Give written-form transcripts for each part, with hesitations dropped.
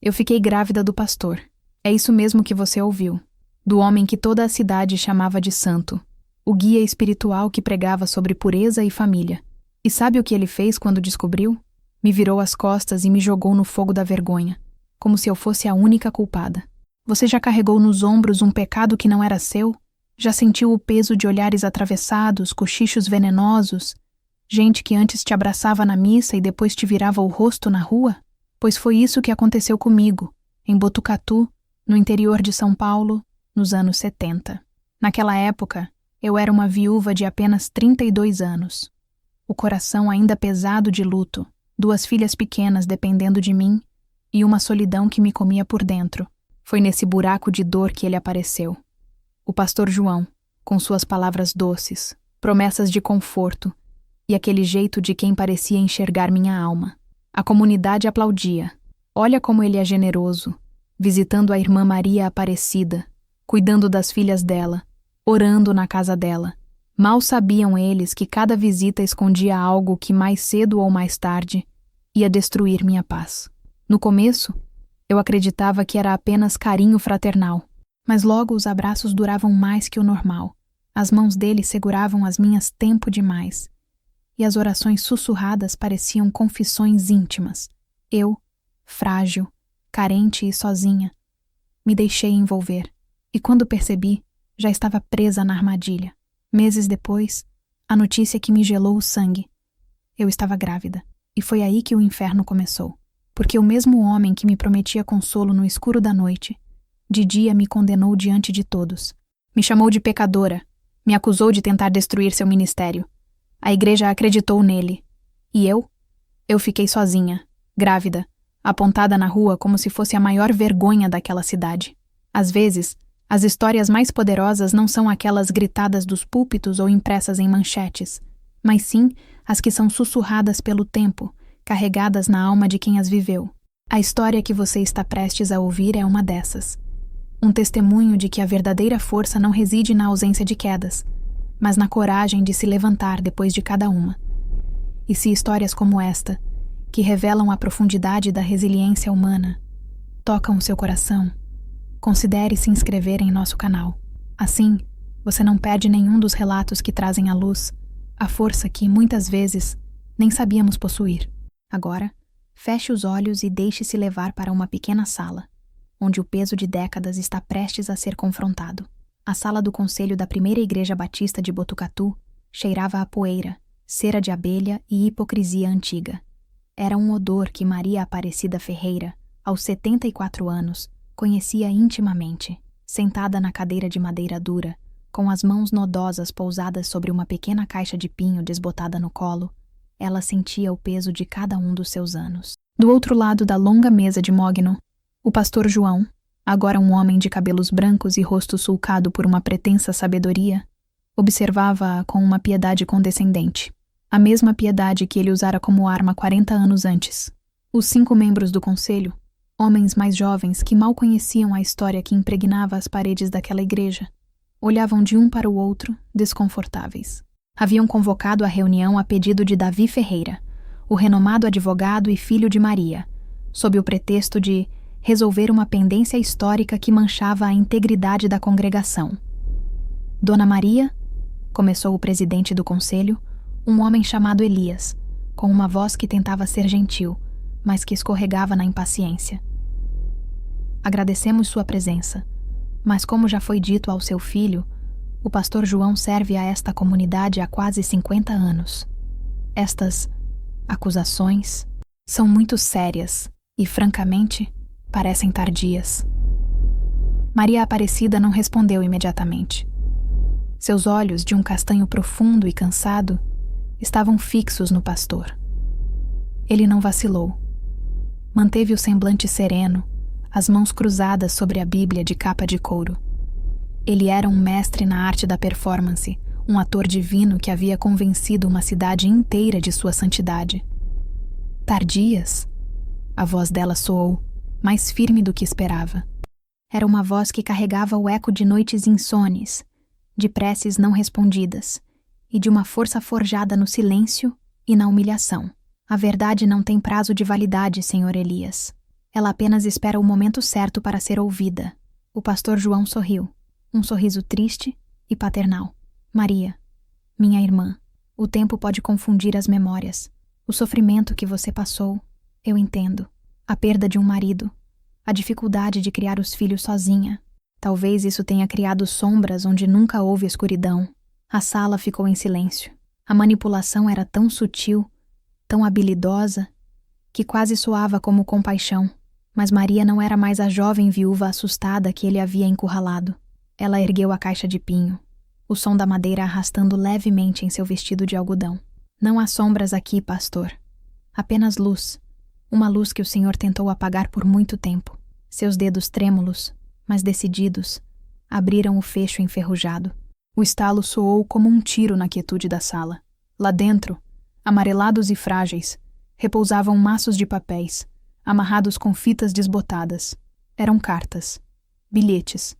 Eu fiquei grávida do pastor. É isso mesmo que você ouviu. Do homem que toda a cidade chamava de santo. O guia espiritual que pregava sobre pureza e família. E sabe o que ele fez quando descobriu? Me virou as costas e me jogou no fogo da vergonha, como se eu fosse a única culpada. Você já carregou nos ombros um pecado que não era seu? Já sentiu o peso de olhares atravessados, cochichos venenosos? Gente que antes te abraçava na missa e depois te virava o rosto na rua? Pois foi isso que aconteceu comigo, em Botucatu, no interior de São Paulo, nos anos 70. Naquela época, eu era uma viúva de apenas 32 anos. O coração ainda pesado de luto, 2 filhas pequenas dependendo de mim e uma solidão que me comia por dentro. Foi nesse buraco de dor que ele apareceu. O pastor João, com suas palavras doces, promessas de conforto e aquele jeito de quem parecia enxergar minha alma. A comunidade aplaudia. Olha como ele é generoso, visitando a irmã Maria Aparecida, cuidando das filhas dela, orando na casa dela. Mal sabiam eles que cada visita escondia algo que mais cedo ou mais tarde ia destruir minha paz. No começo, eu acreditava que era apenas carinho fraternal, mas logo os abraços duravam mais que o normal. As mãos dele seguravam as minhas tempo demais, e as orações sussurradas pareciam confissões íntimas. Eu, frágil, carente e sozinha, me deixei envolver, e quando percebi, já estava presa na armadilha. Meses depois, a notícia que me gelou o sangue. Eu estava grávida, e foi aí que o inferno começou. Porque o mesmo homem que me prometia consolo no escuro da noite, de dia me condenou diante de todos. Me chamou de pecadora, me acusou de tentar destruir seu ministério. A igreja acreditou nele. E eu? Eu fiquei sozinha, grávida, apontada na rua como se fosse a maior vergonha daquela cidade. Às vezes, as histórias mais poderosas não são aquelas gritadas dos púlpitos ou impressas em manchetes, mas sim as que são sussurradas pelo tempo, carregadas na alma de quem as viveu. A história que você está prestes a ouvir é uma dessas. Um testemunho de que a verdadeira força não reside na ausência de quedas, mas na coragem de se levantar depois de cada uma. E se histórias como esta, que revelam a profundidade da resiliência humana, tocam o seu coração, considere se inscrever em nosso canal. Assim, você não perde nenhum dos relatos que trazem à luz a força que, muitas vezes, nem sabíamos possuir. Agora, feche os olhos e deixe-se levar para uma pequena sala, onde o peso de décadas está prestes a ser confrontado. A sala do conselho da primeira igreja batista de Botucatu cheirava a poeira, cera de abelha e hipocrisia antiga. Era um odor que Maria Aparecida Ferreira, aos 74 anos, conhecia intimamente, sentada na cadeira de madeira dura, com as mãos nodosas pousadas sobre uma pequena caixa de pinho desbotada no colo. Ela sentia o peso de cada um dos seus anos. Do outro lado da longa mesa de mogno, o pastor João, agora um homem de cabelos brancos e rosto sulcado por uma pretensa sabedoria, observava-a com uma piedade condescendente, a mesma piedade que ele usara como arma 40 anos antes. Os 5 membros do conselho, homens mais jovens que mal conheciam a história que impregnava as paredes daquela igreja, olhavam de um para o outro, desconfortáveis. Haviam convocado a reunião a pedido de Davi Ferreira, o renomado advogado e filho de Maria, sob o pretexto de resolver uma pendência histórica que manchava a integridade da congregação. Dona Maria, começou o presidente do conselho, um homem chamado Elias, com uma voz que tentava ser gentil, mas que escorregava na impaciência. Agradecemos sua presença, mas como já foi dito ao seu filho, o pastor João serve a esta comunidade há quase 50 anos. Estas acusações são muito sérias e, francamente, parecem tardias. Maria Aparecida não respondeu imediatamente. Seus olhos, de um castanho profundo e cansado, estavam fixos no pastor. Ele não vacilou. Manteve o semblante sereno, as mãos cruzadas sobre a Bíblia de capa de couro. Ele era um mestre na arte da performance, um ator divino que havia convencido uma cidade inteira de sua santidade. Tardias? A voz dela soou, mais firme do que esperava. Era uma voz que carregava o eco de noites insones, de preces não respondidas e de uma força forjada no silêncio e na humilhação. A verdade não tem prazo de validade, Senhor Elias. Ela apenas espera o momento certo para ser ouvida. O pastor João sorriu, um sorriso triste e paternal. Maria, minha irmã, o tempo pode confundir as memórias. O sofrimento que você passou, eu entendo. A perda de um marido, a dificuldade de criar os filhos sozinha. Talvez isso tenha criado sombras onde nunca houve escuridão. A sala ficou em silêncio. A manipulação era tão sutil, tão habilidosa, que quase soava como compaixão. Mas Maria não era mais a jovem viúva assustada que ele havia encurralado. Ela ergueu a caixa de pinho, o som da madeira arrastando levemente em seu vestido de algodão. Não há sombras aqui, pastor. Apenas luz. Uma luz que o Senhor tentou apagar por muito tempo. Seus dedos trêmulos, mas decididos, abriram o fecho enferrujado. O estalo soou como um tiro na quietude da sala. Lá dentro, amarelados e frágeis, repousavam maços de papéis, amarrados com fitas desbotadas. Eram cartas, bilhetes,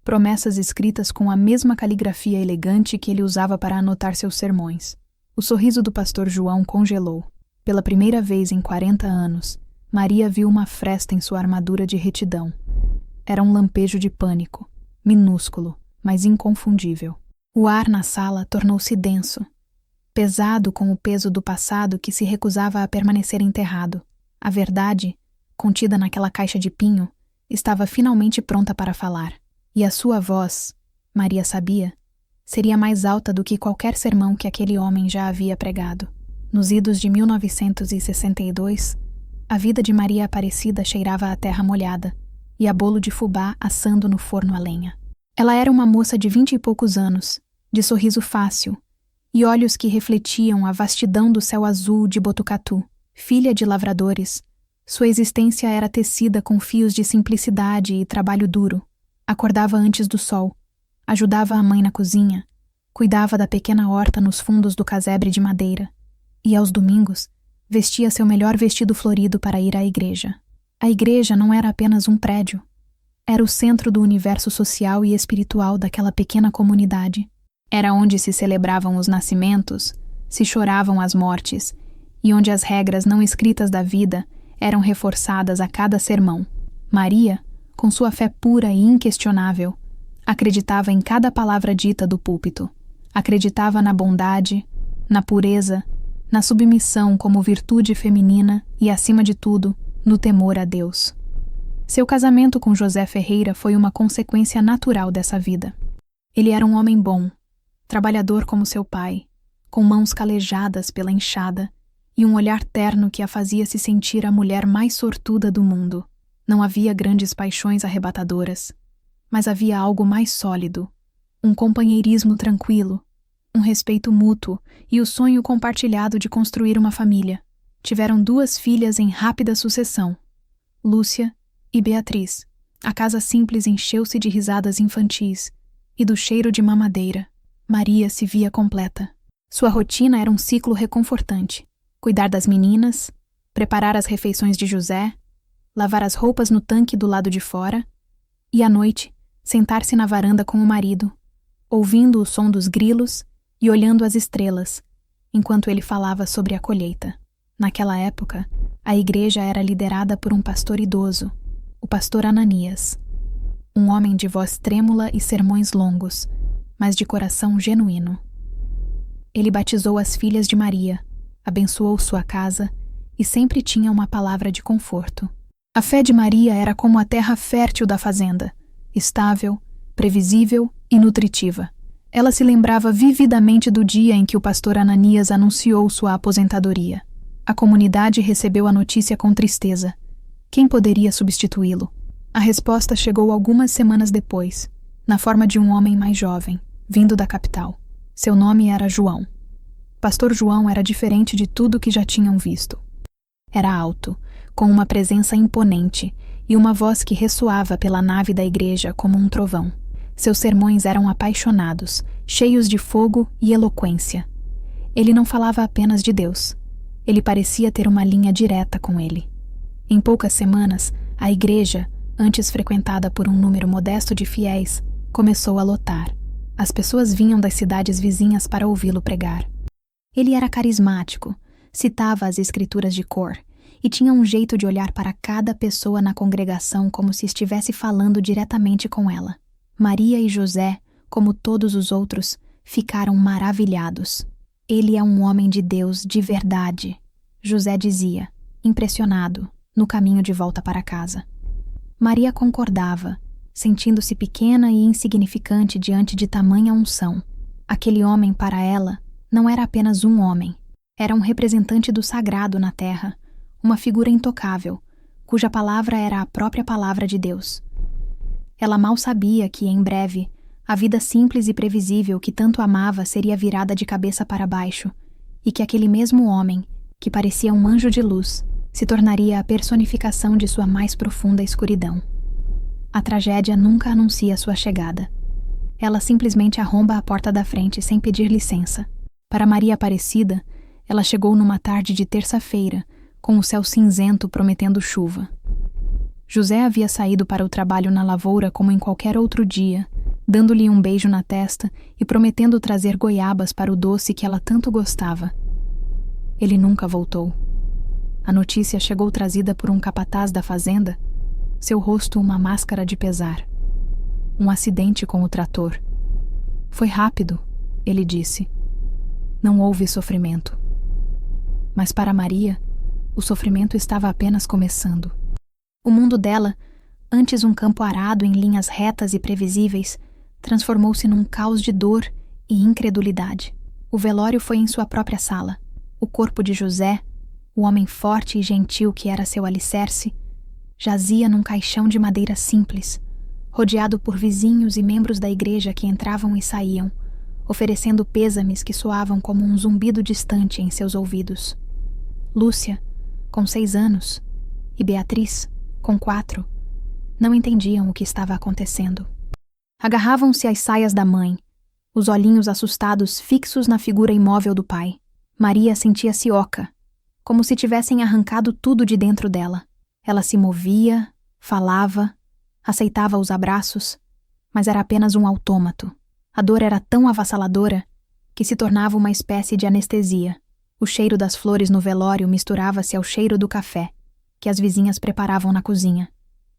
promessas escritas com a mesma caligrafia elegante que ele usava para anotar seus sermões. O sorriso do pastor João congelou. Pela primeira vez em 40 anos, Maria viu uma fresta em sua armadura de retidão. Era um lampejo de pânico, minúsculo, mas inconfundível. O ar na sala tornou-se denso, pesado com o peso do passado que se recusava a permanecer enterrado. A verdade, contida naquela caixa de pinho, estava finalmente pronta para falar. E a sua voz, Maria sabia, seria mais alta do que qualquer sermão que aquele homem já havia pregado. Nos idos de 1962, a vida de Maria Aparecida cheirava a terra molhada e a bolo de fubá assando no forno a lenha. Ela era uma moça de 20 e poucos anos, de sorriso fácil e olhos que refletiam a vastidão do céu azul de Botucatu. Filha de lavradores, sua existência era tecida com fios de simplicidade e trabalho duro. Acordava antes do sol, ajudava a mãe na cozinha, cuidava da pequena horta nos fundos do casebre de madeira. E aos domingos, vestia seu melhor vestido florido para ir à igreja. A igreja não era apenas um prédio. Era o centro do universo social e espiritual daquela pequena comunidade. Era onde se celebravam os nascimentos, se choravam as mortes, e onde as regras não escritas da vida eram reforçadas a cada sermão. Maria, com sua fé pura e inquestionável, acreditava em cada palavra dita do púlpito. Acreditava na bondade, na pureza, na submissão como virtude feminina e, acima de tudo, no temor a Deus. Seu casamento com José Ferreira foi uma consequência natural dessa vida. Ele era um homem bom, trabalhador como seu pai, com mãos calejadas pela enxada e um olhar terno que a fazia se sentir a mulher mais sortuda do mundo. Não havia grandes paixões arrebatadoras, mas havia algo mais sólido, um companheirismo tranquilo, um respeito mútuo e o sonho compartilhado de construir uma família. Tiveram 2 filhas em rápida sucessão, Lúcia e Beatriz. A casa simples encheu-se de risadas infantis e do cheiro de mamadeira. Maria se via completa. Sua rotina era um ciclo reconfortante. Cuidar das meninas, preparar as refeições de José, lavar as roupas no tanque do lado de fora e, à noite, sentar-se na varanda com o marido, ouvindo o som dos grilos e olhando as estrelas, enquanto ele falava sobre a colheita. Naquela época, a igreja era liderada por um pastor idoso, o pastor Ananias, um homem de voz trêmula e sermões longos, mas de coração genuíno. Ele batizou as filhas de Maria, abençoou sua casa e sempre tinha uma palavra de conforto. A fé de Maria era como a terra fértil da fazenda, estável, previsível e nutritiva. Ela se lembrava vividamente do dia em que o pastor Ananias anunciou sua aposentadoria. A comunidade recebeu a notícia com tristeza. Quem poderia substituí-lo? A resposta chegou algumas semanas depois, na forma de um homem mais jovem, vindo da capital. Seu nome era João. Pastor João era diferente de tudo que já tinham visto. Era alto, com uma presença imponente e uma voz que ressoava pela nave da igreja como um trovão. Seus sermões eram apaixonados, cheios de fogo e eloquência. Ele não falava apenas de Deus. Ele parecia ter uma linha direta com ele. Em poucas semanas, a igreja, antes frequentada por um número modesto de fiéis, começou a lotar. As pessoas vinham das cidades vizinhas para ouvi-lo pregar. Ele era carismático, citava as escrituras de cor e tinha um jeito de olhar para cada pessoa na congregação como se estivesse falando diretamente com ela. Maria e José, como todos os outros, ficaram maravilhados. Ele é um homem de Deus de verdade, José dizia, impressionado, no caminho de volta para casa. Maria concordava, sentindo-se pequena e insignificante diante de tamanha unção. Aquele homem, para ela, não era apenas um homem. Era um representante do sagrado na terra, uma figura intocável, cuja palavra era a própria palavra de Deus. Ela mal sabia que, em breve, a vida simples e previsível que tanto amava seria virada de cabeça para baixo, e que aquele mesmo homem, que parecia um anjo de luz, se tornaria a personificação de sua mais profunda escuridão. A tragédia nunca anuncia sua chegada. Ela simplesmente arromba a porta da frente sem pedir licença. Para Maria Aparecida, ela chegou numa tarde de terça-feira, com o céu cinzento prometendo chuva. José havia saído para o trabalho na lavoura como em qualquer outro dia, dando-lhe um beijo na testa e prometendo trazer goiabas para o doce que ela tanto gostava. Ele nunca voltou. A notícia chegou trazida por um capataz da fazenda, seu rosto uma máscara de pesar. Um acidente com o trator. Foi rápido, ele disse. Não houve sofrimento. Mas para Maria, o sofrimento estava apenas começando. O mundo dela, antes um campo arado em linhas retas e previsíveis, transformou-se num caos de dor e incredulidade. O velório foi em sua própria sala. O corpo de José, o homem forte e gentil que era seu alicerce, jazia num caixão de madeira simples, rodeado por vizinhos e membros da igreja que entravam e saíam, oferecendo pêsames que soavam como um zumbido distante em seus ouvidos. Lúcia, com 6 anos, e Beatriz, com 4, não entendiam o que estava acontecendo. Agarravam-se às saias da mãe, os olhinhos assustados fixos na figura imóvel do pai. Maria sentia-se oca, como se tivessem arrancado tudo de dentro dela. Ela se movia, falava, aceitava os abraços, mas era apenas um autômato. A dor era tão avassaladora que se tornava uma espécie de anestesia. O cheiro das flores no velório misturava-se ao cheiro do café que as vizinhas preparavam na cozinha,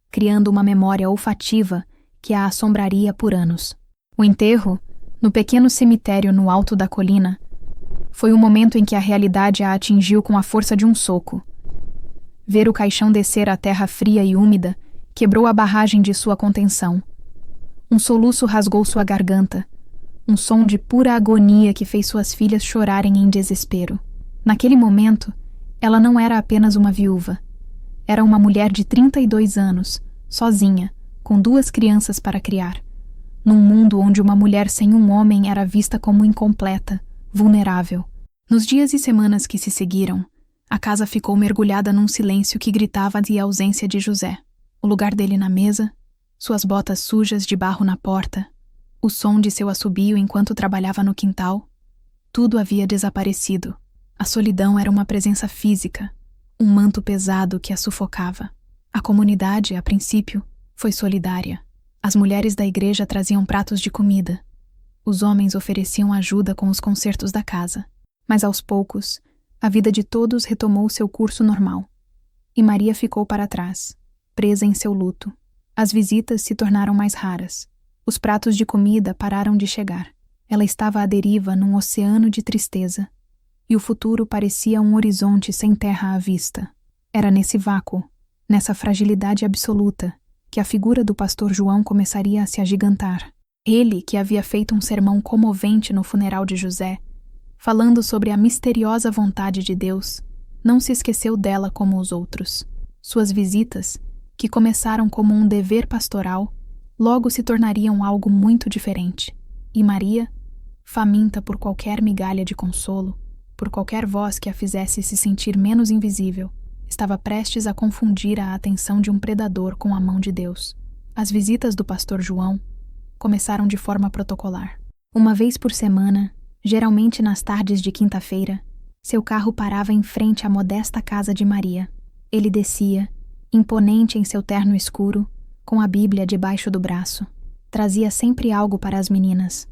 criando uma memória olfativa que a assombraria por anos. O enterro, no pequeno cemitério no alto da colina, foi o momento em que a realidade a atingiu com a força de um soco. Ver o caixão descer à terra fria e úmida quebrou a barragem de sua contenção. Um soluço rasgou sua garganta, um som de pura agonia que fez suas filhas chorarem em desespero. Naquele momento, ela não era apenas uma viúva. Era uma mulher de 32 anos, sozinha, com 2 crianças para criar, num mundo onde uma mulher sem um homem era vista como incompleta, vulnerável. Nos dias e semanas que se seguiram, a casa ficou mergulhada num silêncio que gritava de ausência de José. O lugar dele na mesa, suas botas sujas de barro na porta, o som de seu assobio enquanto trabalhava no quintal, tudo havia desaparecido. A solidão era uma presença física, um manto pesado que a sufocava. A comunidade, a princípio, foi solidária. As mulheres da igreja traziam pratos de comida. Os homens ofereciam ajuda com os consertos da casa. Mas aos poucos, a vida de todos retomou seu curso normal. E Maria ficou para trás, presa em seu luto. As visitas se tornaram mais raras. Os pratos de comida pararam de chegar. Ela estava à deriva num oceano de tristeza. E o futuro parecia um horizonte sem terra à vista. Era nesse vácuo, nessa fragilidade absoluta, que a figura do pastor João começaria a se agigantar. Ele, que havia feito um sermão comovente no funeral de José, falando sobre a misteriosa vontade de Deus, não se esqueceu dela como os outros. Suas visitas, que começaram como um dever pastoral, logo se tornariam algo muito diferente. E Maria, faminta por qualquer migalha de consolo, por qualquer voz que a fizesse se sentir menos invisível, estava prestes a confundir a atenção de um predador com a mão de Deus. As visitas do pastor João começaram de forma protocolar. Uma vez por semana, geralmente nas tardes de quinta-feira, seu carro parava em frente à modesta casa de Maria. Ele descia, imponente em seu terno escuro, com a Bíblia debaixo do braço. Trazia sempre algo para as meninas.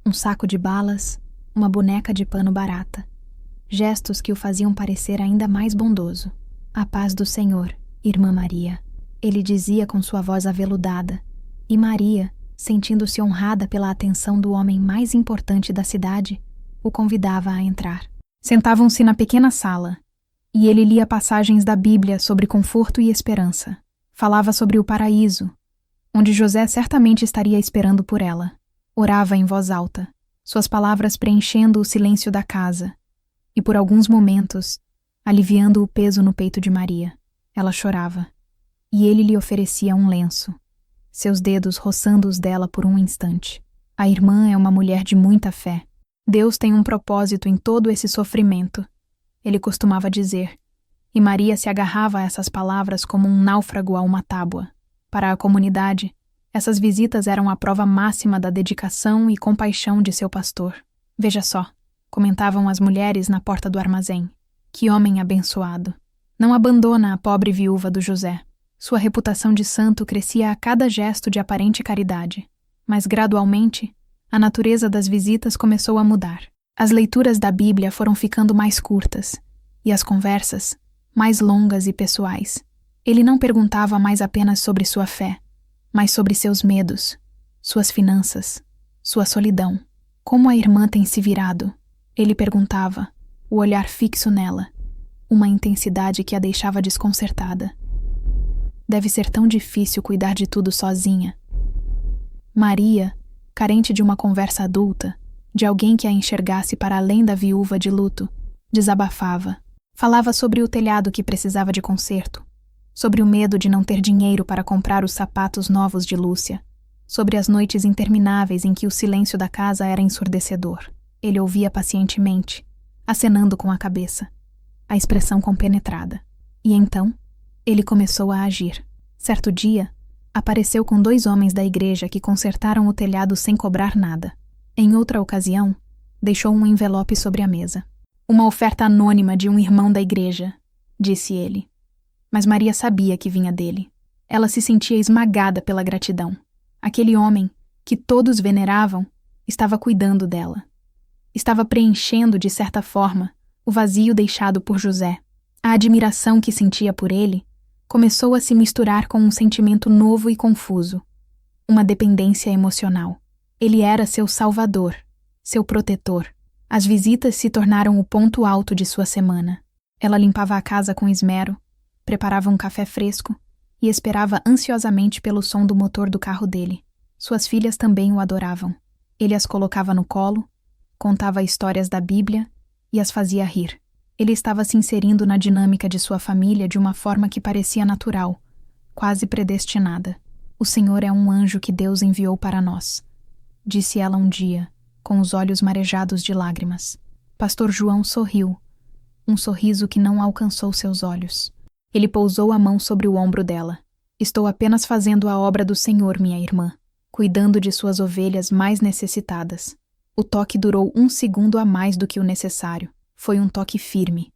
Um saco de balas, uma boneca de pano barata. Gestos que o faziam parecer ainda mais bondoso. "A paz do Senhor, irmã Maria", ele dizia com sua voz aveludada, e Maria, sentindo-se honrada pela atenção do homem mais importante da cidade, o convidava a entrar. Sentavam-se na pequena sala, e ele lia passagens da Bíblia sobre conforto e esperança. Falava sobre o paraíso, onde José certamente estaria esperando por ela. Orava em voz alta, suas palavras preenchendo o silêncio da casa, e por alguns momentos, aliviando o peso no peito de Maria. Ela chorava, e ele lhe oferecia um lenço, seus dedos roçando os dela por um instante. A irmã é uma mulher de muita fé. Deus tem um propósito em todo esse sofrimento, ele costumava dizer, e Maria se agarrava a essas palavras como um náufrago a uma tábua. Para a comunidade, essas visitas eram a prova máxima da dedicação e compaixão de seu pastor. "Veja só", comentavam as mulheres na porta do armazém, "que homem abençoado. Não abandona a pobre viúva do José." Sua reputação de santo crescia a cada gesto de aparente caridade, mas gradualmente, a natureza das visitas começou a mudar. As leituras da Bíblia foram ficando mais curtas, e as conversas, mais longas e pessoais. Ele não perguntava mais apenas sobre sua fé, mas sobre seus medos, suas finanças, sua solidão. "Como a irmã tem se virado?" ele perguntava, o olhar fixo nela, uma intensidade que a deixava desconcertada. "Deve ser tão difícil cuidar de tudo sozinha." Maria, carente de uma conversa adulta, de alguém que a enxergasse para além da viúva de luto, desabafava. Falava sobre o telhado que precisava de conserto, sobre o medo de não ter dinheiro para comprar os sapatos novos de Lúcia, sobre as noites intermináveis em que o silêncio da casa era ensurdecedor. Ele ouvia pacientemente, acenando com a cabeça, a expressão compenetrada. E então, ele começou a agir. Certo dia, apareceu com 2 homens da igreja que consertaram o telhado sem cobrar nada. Em outra ocasião, deixou um envelope sobre a mesa. "Uma oferta anônima de um irmão da igreja", disse ele. Mas Maria sabia que vinha dele. Ela se sentia esmagada pela gratidão. Aquele homem, que todos veneravam, estava cuidando dela. Estava preenchendo, de certa forma, o vazio deixado por José. A admiração que sentia por ele começou a se misturar com um sentimento novo e confuso, uma dependência emocional. Ele era seu salvador, seu protetor. As visitas se tornaram o ponto alto de sua semana. Ela limpava a casa com esmero, preparava um café fresco e esperava ansiosamente pelo som do motor do carro dele. Suas filhas também o adoravam. Ele as colocava no colo, contava histórias da Bíblia e as fazia rir. Ele estava se inserindo na dinâmica de sua família de uma forma que parecia natural, quase predestinada. "O Senhor é um anjo que Deus enviou para nós", disse ela um dia, com os olhos marejados de lágrimas. Pastor João sorriu, um sorriso que não alcançou seus olhos. Ele pousou a mão sobre o ombro dela. "Estou apenas fazendo a obra do Senhor, minha irmã, cuidando de suas ovelhas mais necessitadas." O toque durou 1 segundo a mais do que o necessário. Foi um toque firme,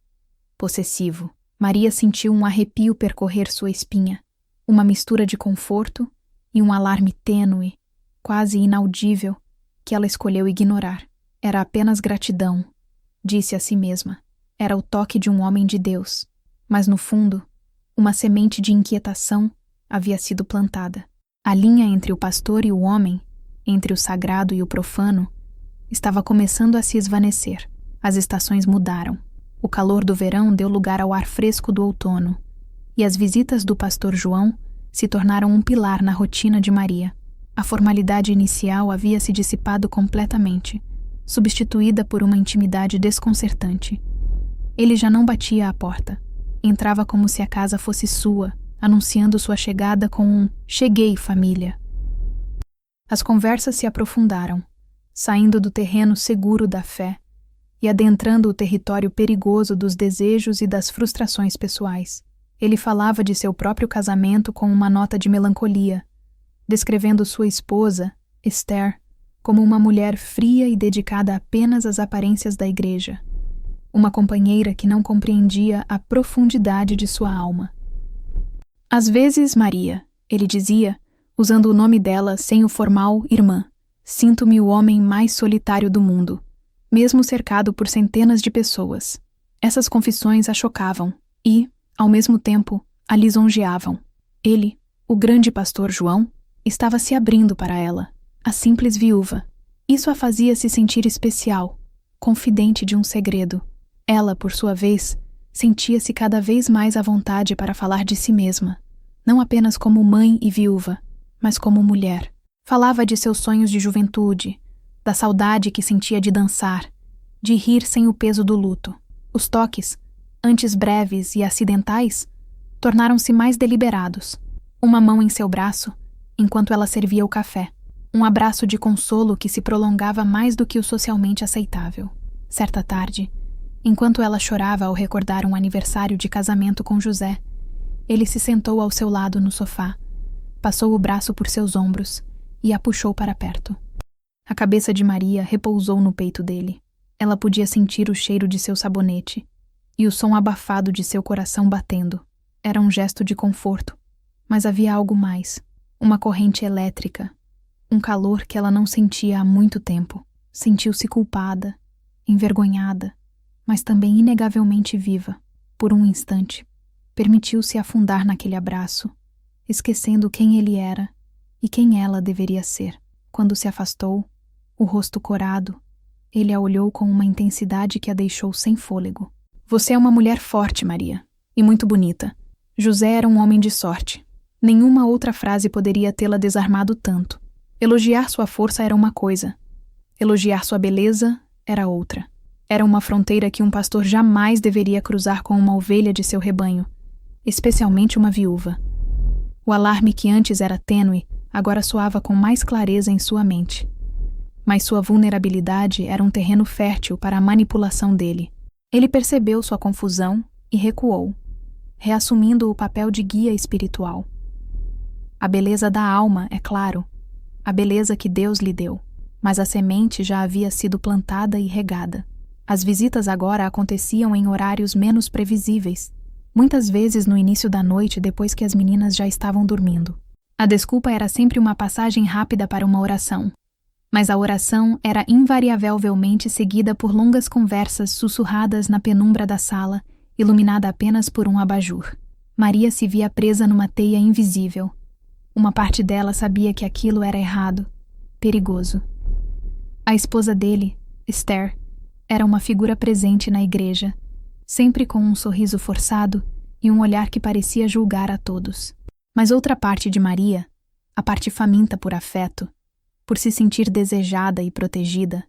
possessivo. Maria sentiu um arrepio percorrer sua espinha, uma mistura de conforto e um alarme tênue, quase inaudível, que ela escolheu ignorar. Era apenas gratidão, disse a si mesma. Era o toque de um homem de Deus, mas no fundo, uma semente de inquietação havia sido plantada. A linha entre o pastor e o homem, entre o sagrado e o profano, estava começando a se esvanecer. As estações mudaram. O calor do verão deu lugar ao ar fresco do outono, e as visitas do pastor João se tornaram um pilar na rotina de Maria. A formalidade inicial havia se dissipado completamente, substituída por uma intimidade desconcertante. Ele já não batia à porta. Entrava como se a casa fosse sua, anunciando sua chegada com um "Cheguei, família". As conversas se aprofundaram, saindo do terreno seguro da fé e adentrando o território perigoso dos desejos e das frustrações pessoais. Ele falava de seu próprio casamento com uma nota de melancolia, descrevendo sua esposa, Esther, como uma mulher fria e dedicada apenas às aparências da igreja, uma companheira que não compreendia a profundidade de sua alma. "Às vezes, Maria", ele dizia, usando o nome dela sem o formal irmã, "sinto-me o homem mais solitário do mundo, mesmo cercado por centenas de pessoas." Essas confissões a chocavam e, Ao mesmo tempo, a lisonjeavam. Ele, o grande pastor João, estava se abrindo para ela, a simples viúva. Isso a fazia se sentir especial, confidente de um segredo. Ela, por sua vez, sentia-se cada vez mais à vontade para falar de si mesma, não apenas como mãe e viúva, mas como mulher. Falava de seus sonhos de juventude, da saudade que sentia de dançar, de rir sem o peso do luto. Os toques, antes breves e acidentais, tornaram-se mais deliberados. Uma mão em seu braço, enquanto ela servia o café. Um abraço de consolo que se prolongava mais do que o socialmente aceitável. Certa tarde, enquanto ela chorava ao recordar um aniversário de casamento com José, ele se sentou ao seu lado no sofá, passou o braço por seus ombros e a puxou para perto. A cabeça de Maria repousou no peito dele. Ela podia sentir o cheiro de seu sabonete e o som abafado de seu coração batendo. Era um gesto de conforto, mas havia algo mais. Uma corrente elétrica, um calor que ela não sentia há muito tempo. Sentiu-se culpada, envergonhada, mas também inegavelmente viva. Por um instante, permitiu-se afundar naquele abraço, esquecendo quem ele era e quem ela deveria ser. Quando se afastou, o rosto corado, ele a olhou com uma intensidade que a deixou sem fôlego. Você é uma mulher forte, Maria, e muito bonita. José era um homem de sorte. Nenhuma outra frase poderia tê-la desarmado tanto. Elogiar sua força era uma coisa. Elogiar sua beleza era outra. Era uma fronteira que um pastor jamais deveria cruzar com uma ovelha de seu rebanho, especialmente uma viúva. O alarme que antes era tênue, agora soava com mais clareza em sua mente. Mas sua vulnerabilidade era um terreno fértil para a manipulação dele. Ele percebeu sua confusão e recuou, reassumindo o papel de guia espiritual. A beleza da alma, é claro, a beleza que Deus lhe deu, mas a semente já havia sido plantada e regada. As visitas agora aconteciam em horários menos previsíveis, muitas vezes no início da noite depois que as meninas já estavam dormindo. A desculpa era sempre uma passagem rápida para uma oração, mas a oração era invariavelmente seguida por longas conversas sussurradas na penumbra da sala, iluminada apenas por um abajur. Maria se via presa numa teia invisível. Uma parte dela sabia que aquilo era errado, perigoso. A esposa dele, Esther, era uma figura presente na igreja, sempre com um sorriso forçado e um olhar que parecia julgar a todos. Mas outra parte de Maria, a parte faminta por afeto, por se sentir desejada e protegida,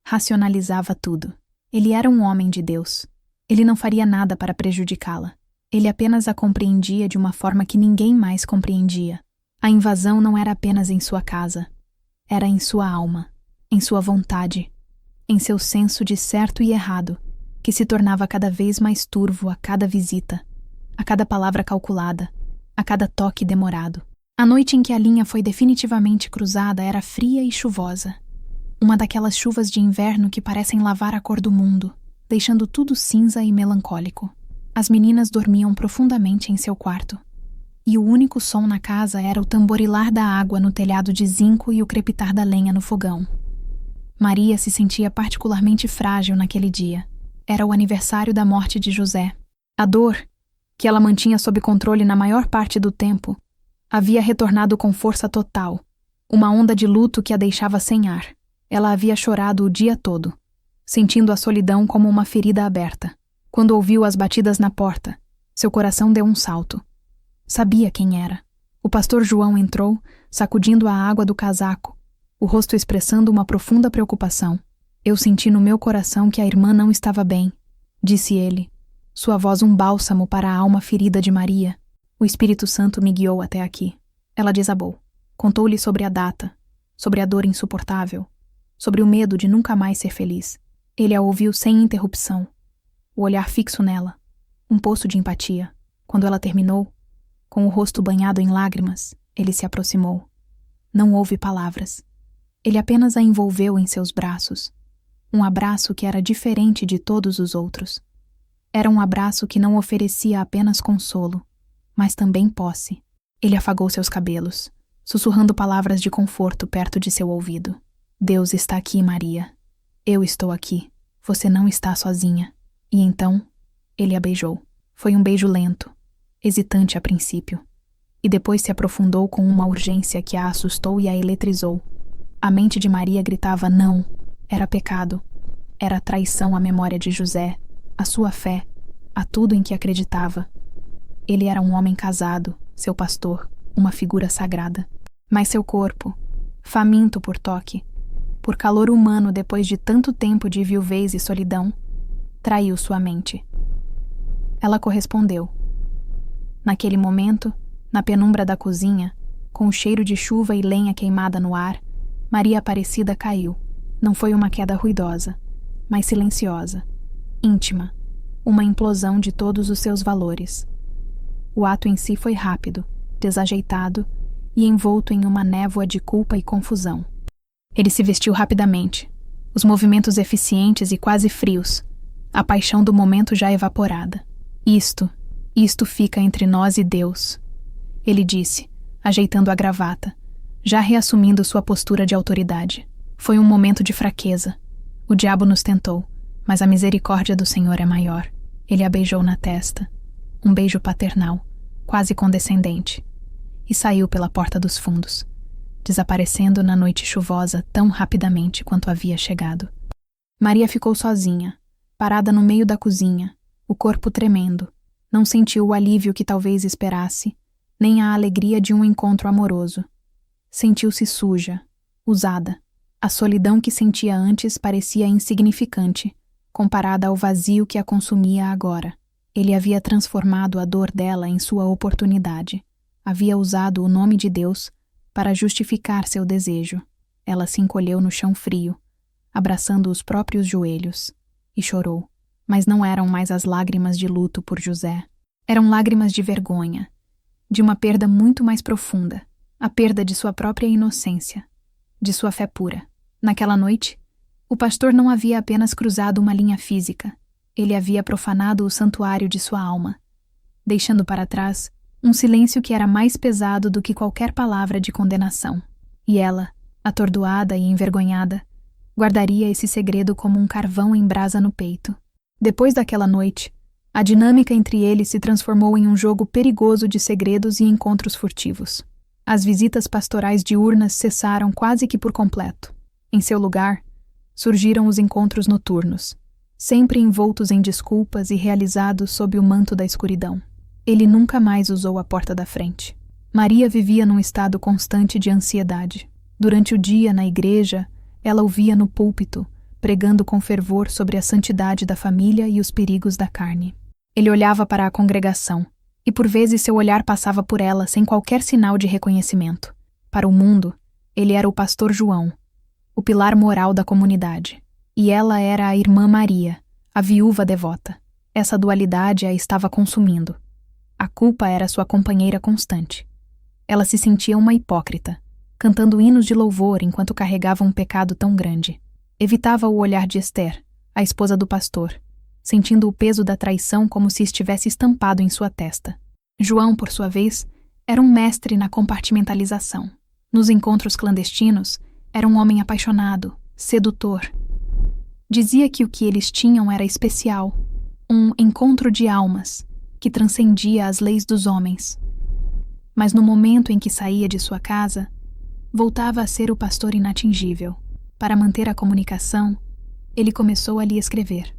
racionalizava tudo. Ele era um homem de Deus. Ele não faria nada para prejudicá-la. Ele apenas a compreendia de uma forma que ninguém mais compreendia. A invasão não era apenas em sua casa. Era em sua alma, em sua vontade, em seu senso de certo e errado, que se tornava cada vez mais turvo a cada visita, a cada palavra calculada, a cada toque demorado. A noite em que a linha foi definitivamente cruzada era fria e chuvosa. Uma daquelas chuvas de inverno que parecem lavar a cor do mundo, deixando tudo cinza e melancólico. As meninas dormiam profundamente em seu quarto. E o único som na casa era o tamborilar da água no telhado de zinco e o crepitar da lenha no fogão. Maria se sentia particularmente frágil naquele dia. Era o aniversário da morte de José. A dor, que ela mantinha sob controle na maior parte do tempo, havia retornado com força total, uma onda de luto que a deixava sem ar. Ela havia chorado o dia todo, sentindo a solidão como uma ferida aberta. Quando ouviu as batidas na porta, seu coração deu um salto. Sabia quem era. O pastor João entrou, sacudindo a água do casaco, o rosto expressando uma profunda preocupação. Eu senti no meu coração que a irmã não estava bem, disse ele, sua voz um bálsamo para a alma ferida de Maria. O Espírito Santo me guiou até aqui. Ela desabou. Contou-lhe sobre a data, sobre a dor insuportável, sobre o medo de nunca mais ser feliz. Ele a ouviu sem interrupção, o olhar fixo nela, um poço de empatia. Quando ela terminou, com o rosto banhado em lágrimas, ele se aproximou. Não houve palavras. Ele apenas a envolveu em seus braços. Um abraço que era diferente de todos os outros. Era um abraço que não oferecia apenas consolo, mas também posse. Ele afagou seus cabelos, sussurrando palavras de conforto perto de seu ouvido. Deus está aqui, Maria. Eu estou aqui. Você não está sozinha. E então, ele a beijou. Foi um beijo lento, hesitante a princípio, e depois se aprofundou com uma urgência que a assustou e a eletrizou. A mente de Maria gritava não, era pecado, era traição à memória de José, à sua fé, a tudo em que acreditava. Ele era um homem casado, seu pastor, uma figura sagrada. Mas seu corpo, faminto por toque, por calor humano depois de tanto tempo de viuvez e solidão, traiu sua mente. Ela correspondeu. Naquele momento, na penumbra da cozinha, com o cheiro de chuva e lenha queimada no ar, Maria Aparecida caiu. Não foi uma queda ruidosa, mas silenciosa, íntima, uma implosão de todos os seus valores. O ato em si foi rápido, desajeitado e envolto em uma névoa de culpa e confusão. Ele se vestiu rapidamente, os movimentos eficientes e quase frios, a paixão do momento já evaporada. Isto fica entre nós e Deus, ele disse, ajeitando a gravata, já reassumindo sua postura de autoridade. Foi um momento de fraqueza. O diabo nos tentou, mas a misericórdia do Senhor é maior. Ele a beijou na testa, um beijo paternal, quase condescendente, e saiu pela porta dos fundos, desaparecendo na noite chuvosa tão rapidamente quanto havia chegado. Maria ficou sozinha, parada no meio da cozinha, o corpo tremendo. Não sentiu o alívio que talvez esperasse, nem a alegria de um encontro amoroso. Sentiu-se suja, usada. A solidão que sentia antes parecia insignificante, comparada ao vazio que a consumia agora. Ele havia transformado a dor dela em sua oportunidade. Havia usado o nome de Deus para justificar seu desejo. Ela se encolheu no chão frio, abraçando os próprios joelhos, e chorou. Mas não eram mais as lágrimas de luto por José. Eram lágrimas de vergonha, de uma perda muito mais profunda, a perda de sua própria inocência, de sua fé pura. Naquela noite, o pastor não havia apenas cruzado uma linha física, ele havia profanado o santuário de sua alma, deixando para trás um silêncio que era mais pesado do que qualquer palavra de condenação. E ela, atordoada e envergonhada, guardaria esse segredo como um carvão em brasa no peito. Depois daquela noite, a dinâmica entre eles se transformou em um jogo perigoso de segredos e encontros furtivos. As visitas pastorais diurnas cessaram quase que por completo. Em seu lugar, surgiram os encontros noturnos, sempre envoltos em desculpas e realizados sob o manto da escuridão. Ele nunca mais usou a porta da frente. Maria vivia num estado constante de ansiedade. Durante o dia, na igreja, ela ouvia no púlpito, pregando com fervor sobre a santidade da família e os perigos da carne. Ele olhava para a congregação, e por vezes seu olhar passava por ela sem qualquer sinal de reconhecimento. Para o mundo, ele era o pastor João, o pilar moral da comunidade, e ela era a irmã Maria, a viúva devota. Essa dualidade a estava consumindo. A culpa era sua companheira constante. Ela se sentia uma hipócrita, cantando hinos de louvor enquanto carregava um pecado tão grande. Evitava o olhar de Esther, a esposa do pastor, sentindo o peso da traição como se estivesse estampado em sua testa. João, por sua vez, era um mestre na compartimentalização. Nos encontros clandestinos, era um homem apaixonado, sedutor. Dizia que o que eles tinham era especial, um encontro de almas, que transcendia as leis dos homens. Mas no momento em que saía de sua casa, voltava a ser o pastor inatingível. Para manter a comunicação, ele começou a lhe escrever.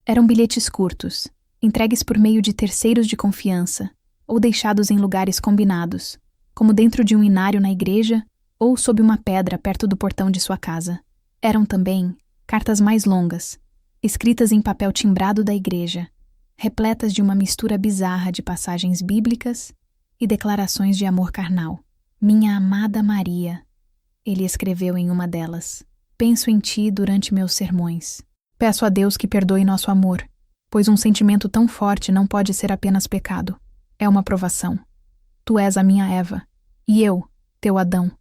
Eram bilhetes curtos, entregues por meio de terceiros de confiança, ou deixados em lugares combinados, como dentro de um inário na igreja ou sob uma pedra perto do portão de sua casa. Eram também cartas mais longas, escritas em papel timbrado da igreja, repletas de uma mistura bizarra de passagens bíblicas e declarações de amor carnal. Minha amada Maria, ele escreveu em uma delas, penso em ti durante meus sermões. Peço a Deus que perdoe nosso amor, pois um sentimento tão forte não pode ser apenas pecado. É uma provação. Tu és a minha Eva, e eu, teu Adão,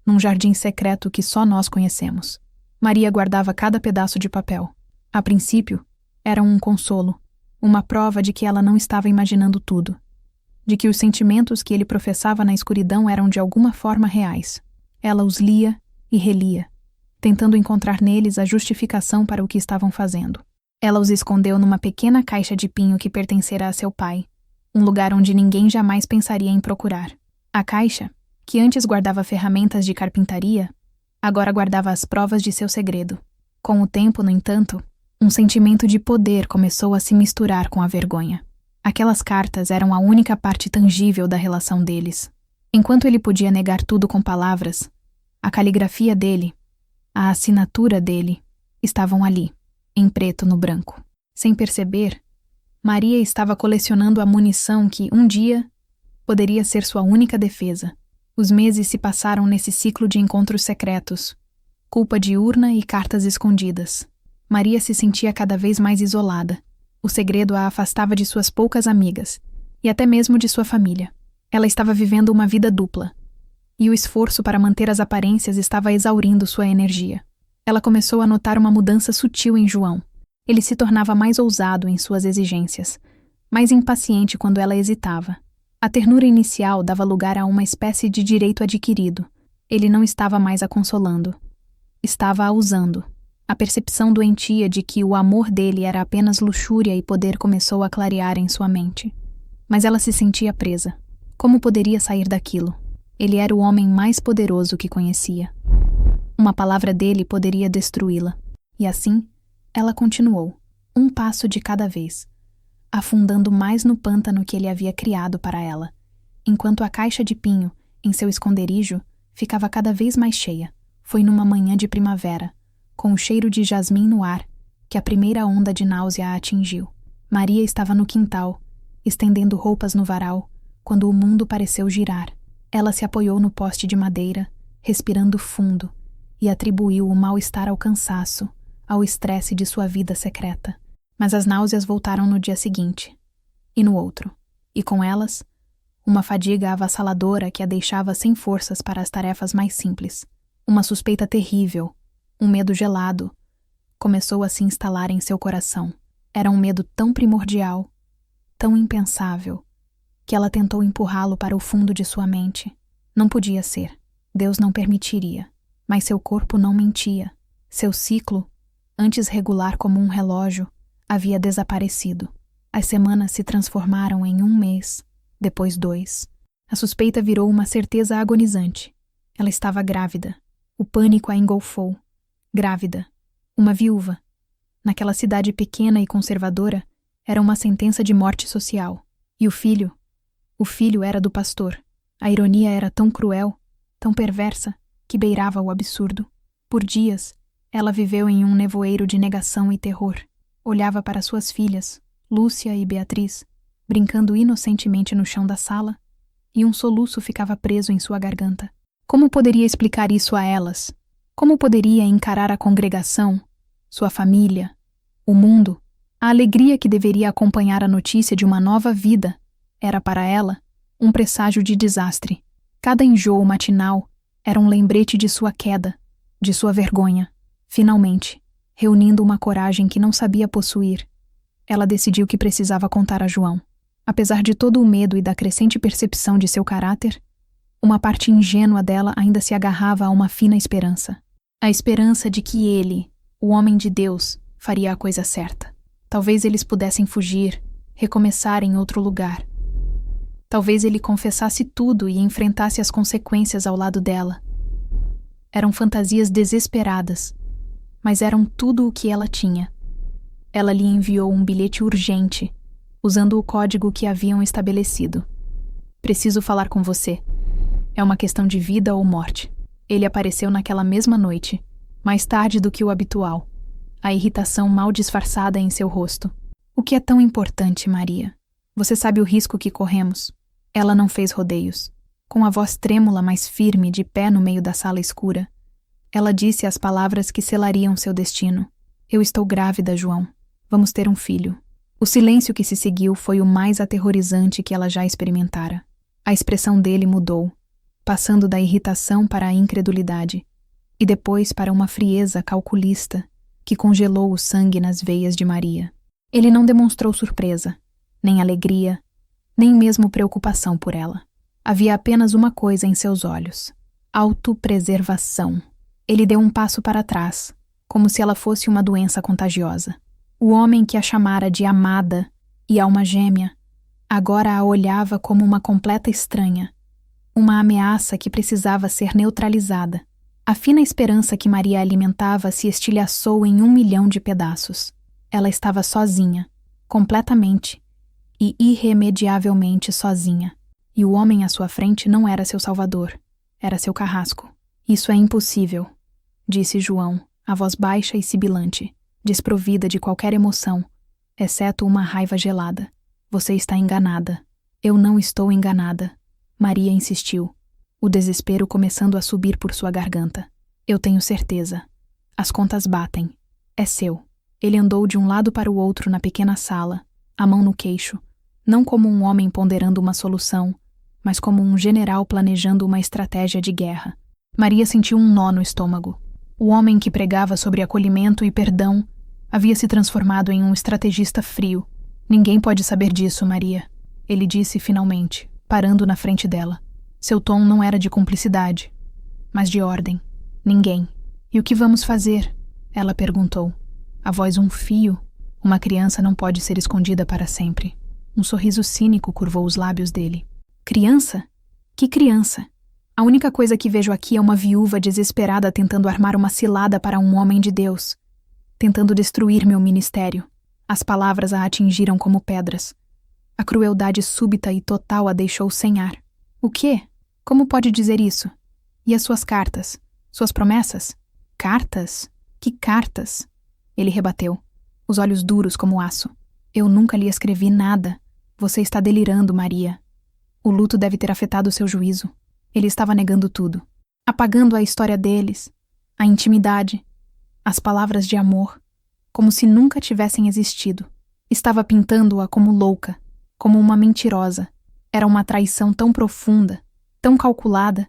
num jardim secreto que só nós conhecemos. Maria guardava cada pedaço de papel. A princípio, era um consolo, uma prova de que ela não estava imaginando tudo, de que os sentimentos que ele professava na escuridão eram de alguma forma reais. Ela os lia e relia, tentando encontrar neles a justificação para o que estavam fazendo. Ela os escondeu numa pequena caixa de pinho que pertencera a seu pai, um lugar onde ninguém jamais pensaria em procurar. A caixa, que antes guardava ferramentas de carpintaria, agora guardava as provas de seu segredo. Com o tempo, no entanto, um sentimento de poder começou a se misturar com a vergonha. Aquelas cartas eram a única parte tangível da relação deles. Enquanto ele podia negar tudo com palavras, a caligrafia dele, a assinatura dele, estavam ali, em preto no branco. Sem perceber, Maria estava colecionando a munição que, um dia, poderia ser sua única defesa. Os meses se passaram nesse ciclo de encontros secretos, culpa diurna e cartas escondidas. Maria se sentia cada vez mais isolada. O segredo a afastava de suas poucas amigas, e até mesmo de sua família. Ela estava vivendo uma vida dupla, e o esforço para manter as aparências estava exaurindo sua energia. Ela começou a notar uma mudança sutil em João. Ele se tornava mais ousado em suas exigências, mais impaciente quando ela hesitava. A ternura inicial dava lugar a uma espécie de direito adquirido. Ele não estava mais a consolando. Estava a usando. A percepção doentia de que o amor dele era apenas luxúria e poder começou a clarear em sua mente. Mas ela se sentia presa. Como poderia sair daquilo? Ele era o homem mais poderoso que conhecia. Uma palavra dele poderia destruí-la. E assim, ela continuou, um passo de cada vez, afundando mais no pântano que ele havia criado para ela, enquanto a caixa de pinho, em seu esconderijo, ficava cada vez mais cheia. Foi numa manhã de primavera, com o cheiro de jasmim no ar, que a primeira onda de náusea a atingiu. Maria estava no quintal, estendendo roupas no varal, quando o mundo pareceu girar. Ela se apoiou no poste de madeira, respirando fundo, e atribuiu o mal-estar ao cansaço, ao estresse de sua vida secreta. Mas as náuseas voltaram no dia seguinte, e no outro, e com elas, uma fadiga avassaladora que a deixava sem forças para as tarefas mais simples. Uma suspeita terrível, um medo gelado, começou a se instalar em seu coração. Era um medo tão primordial, tão impensável, que ela tentou empurrá-lo para o fundo de sua mente. Não podia ser. Deus não permitiria. Mas seu corpo não mentia. Seu ciclo, antes regular como um relógio, havia desaparecido. As semanas se transformaram em 1 mês, depois 2. A suspeita virou uma certeza agonizante. Ela estava grávida. O pânico a engolfou. Grávida. Uma viúva. Naquela cidade pequena e conservadora, era uma sentença de morte social. E o filho era do pastor. A ironia era tão cruel, tão perversa, que beirava o absurdo. Por dias, ela viveu em um nevoeiro de negação e terror. Olhava para suas filhas, Lúcia e Beatriz, brincando inocentemente no chão da sala, e um soluço ficava preso em sua garganta. Como poderia explicar isso a elas? Como poderia encarar a congregação, sua família, o mundo? A alegria que deveria acompanhar a notícia de uma nova vida era para ela um presságio de desastre. Cada enjoo matinal era um lembrete de sua queda, de sua vergonha. Finalmente, reunindo uma coragem que não sabia possuir, ela decidiu que precisava contar a João. Apesar de todo o medo e da crescente percepção de seu caráter, uma parte ingênua dela ainda se agarrava a uma fina esperança. A esperança de que ele, o homem de Deus, faria a coisa certa. Talvez eles pudessem fugir, recomeçar em outro lugar. Talvez ele confessasse tudo e enfrentasse as consequências ao lado dela. Eram fantasias desesperadas, mas eram tudo o que ela tinha. Ela lhe enviou um bilhete urgente, usando o código que haviam estabelecido. Preciso falar com você. É uma questão de vida ou morte. Ele apareceu naquela mesma noite, mais tarde do que o habitual, a irritação mal disfarçada em seu rosto. O que é tão importante, Maria? Você sabe o risco que corremos. Ela não fez rodeios. Com a voz trêmula, mas firme, de pé no meio da sala escura, ela disse as palavras que selariam seu destino. Eu estou grávida, João. Vamos ter um filho. O silêncio que se seguiu foi o mais aterrorizante que ela já experimentara. A expressão dele mudou, passando da irritação para a incredulidade, e depois para uma frieza calculista que congelou o sangue nas veias de Maria. Ele não demonstrou surpresa, nem alegria, nem mesmo preocupação por ela. Havia apenas uma coisa em seus olhos: autopreservação. Ele deu um passo para trás, como se ela fosse uma doença contagiosa. O homem que a chamara de amada e alma gêmea, agora a olhava como uma completa estranha, uma ameaça que precisava ser neutralizada. A fina esperança que Maria alimentava se estilhaçou em 1.000.000 de pedaços. Ela estava sozinha, completamente e irremediavelmente sozinha. E o homem à sua frente não era seu salvador, era seu carrasco. Isso é impossível, disse João, a voz baixa e sibilante, desprovida de qualquer emoção, exceto uma raiva gelada. Você está enganada. Eu não estou enganada. Maria insistiu, o desespero começando a subir por sua garganta. Eu tenho certeza. As contas batem. É seu. Ele andou de um lado para o outro na pequena sala, a mão no queixo, não como um homem ponderando uma solução, mas como um general planejando uma estratégia de guerra. Maria sentiu um nó no estômago. O homem que pregava sobre acolhimento e perdão havia se transformado em um estrategista frio. Ninguém pode saber disso, Maria, ele disse finalmente, parando na frente dela. Seu tom não era de cumplicidade, mas de ordem. Ninguém. E o que vamos fazer? Ela perguntou. A voz um fio. Uma criança não pode ser escondida para sempre. Um sorriso cínico curvou os lábios dele. Criança? Que criança? A única coisa que vejo aqui é uma viúva desesperada tentando armar uma cilada para um homem de Deus, tentando destruir meu ministério. As palavras a atingiram como pedras. A crueldade súbita e total a deixou sem ar. O quê? Como pode dizer isso? E as suas cartas? Suas promessas? Cartas? Que cartas? Ele rebateu, os olhos duros como aço. Eu nunca lhe escrevi nada. Você está delirando, Maria. O luto deve ter afetado seu juízo. Ele estava negando tudo, apagando a história deles, a intimidade, as palavras de amor, como se nunca tivessem existido. Estava pintando-a como louca, como uma mentirosa. Era uma traição tão profunda, tão calculada,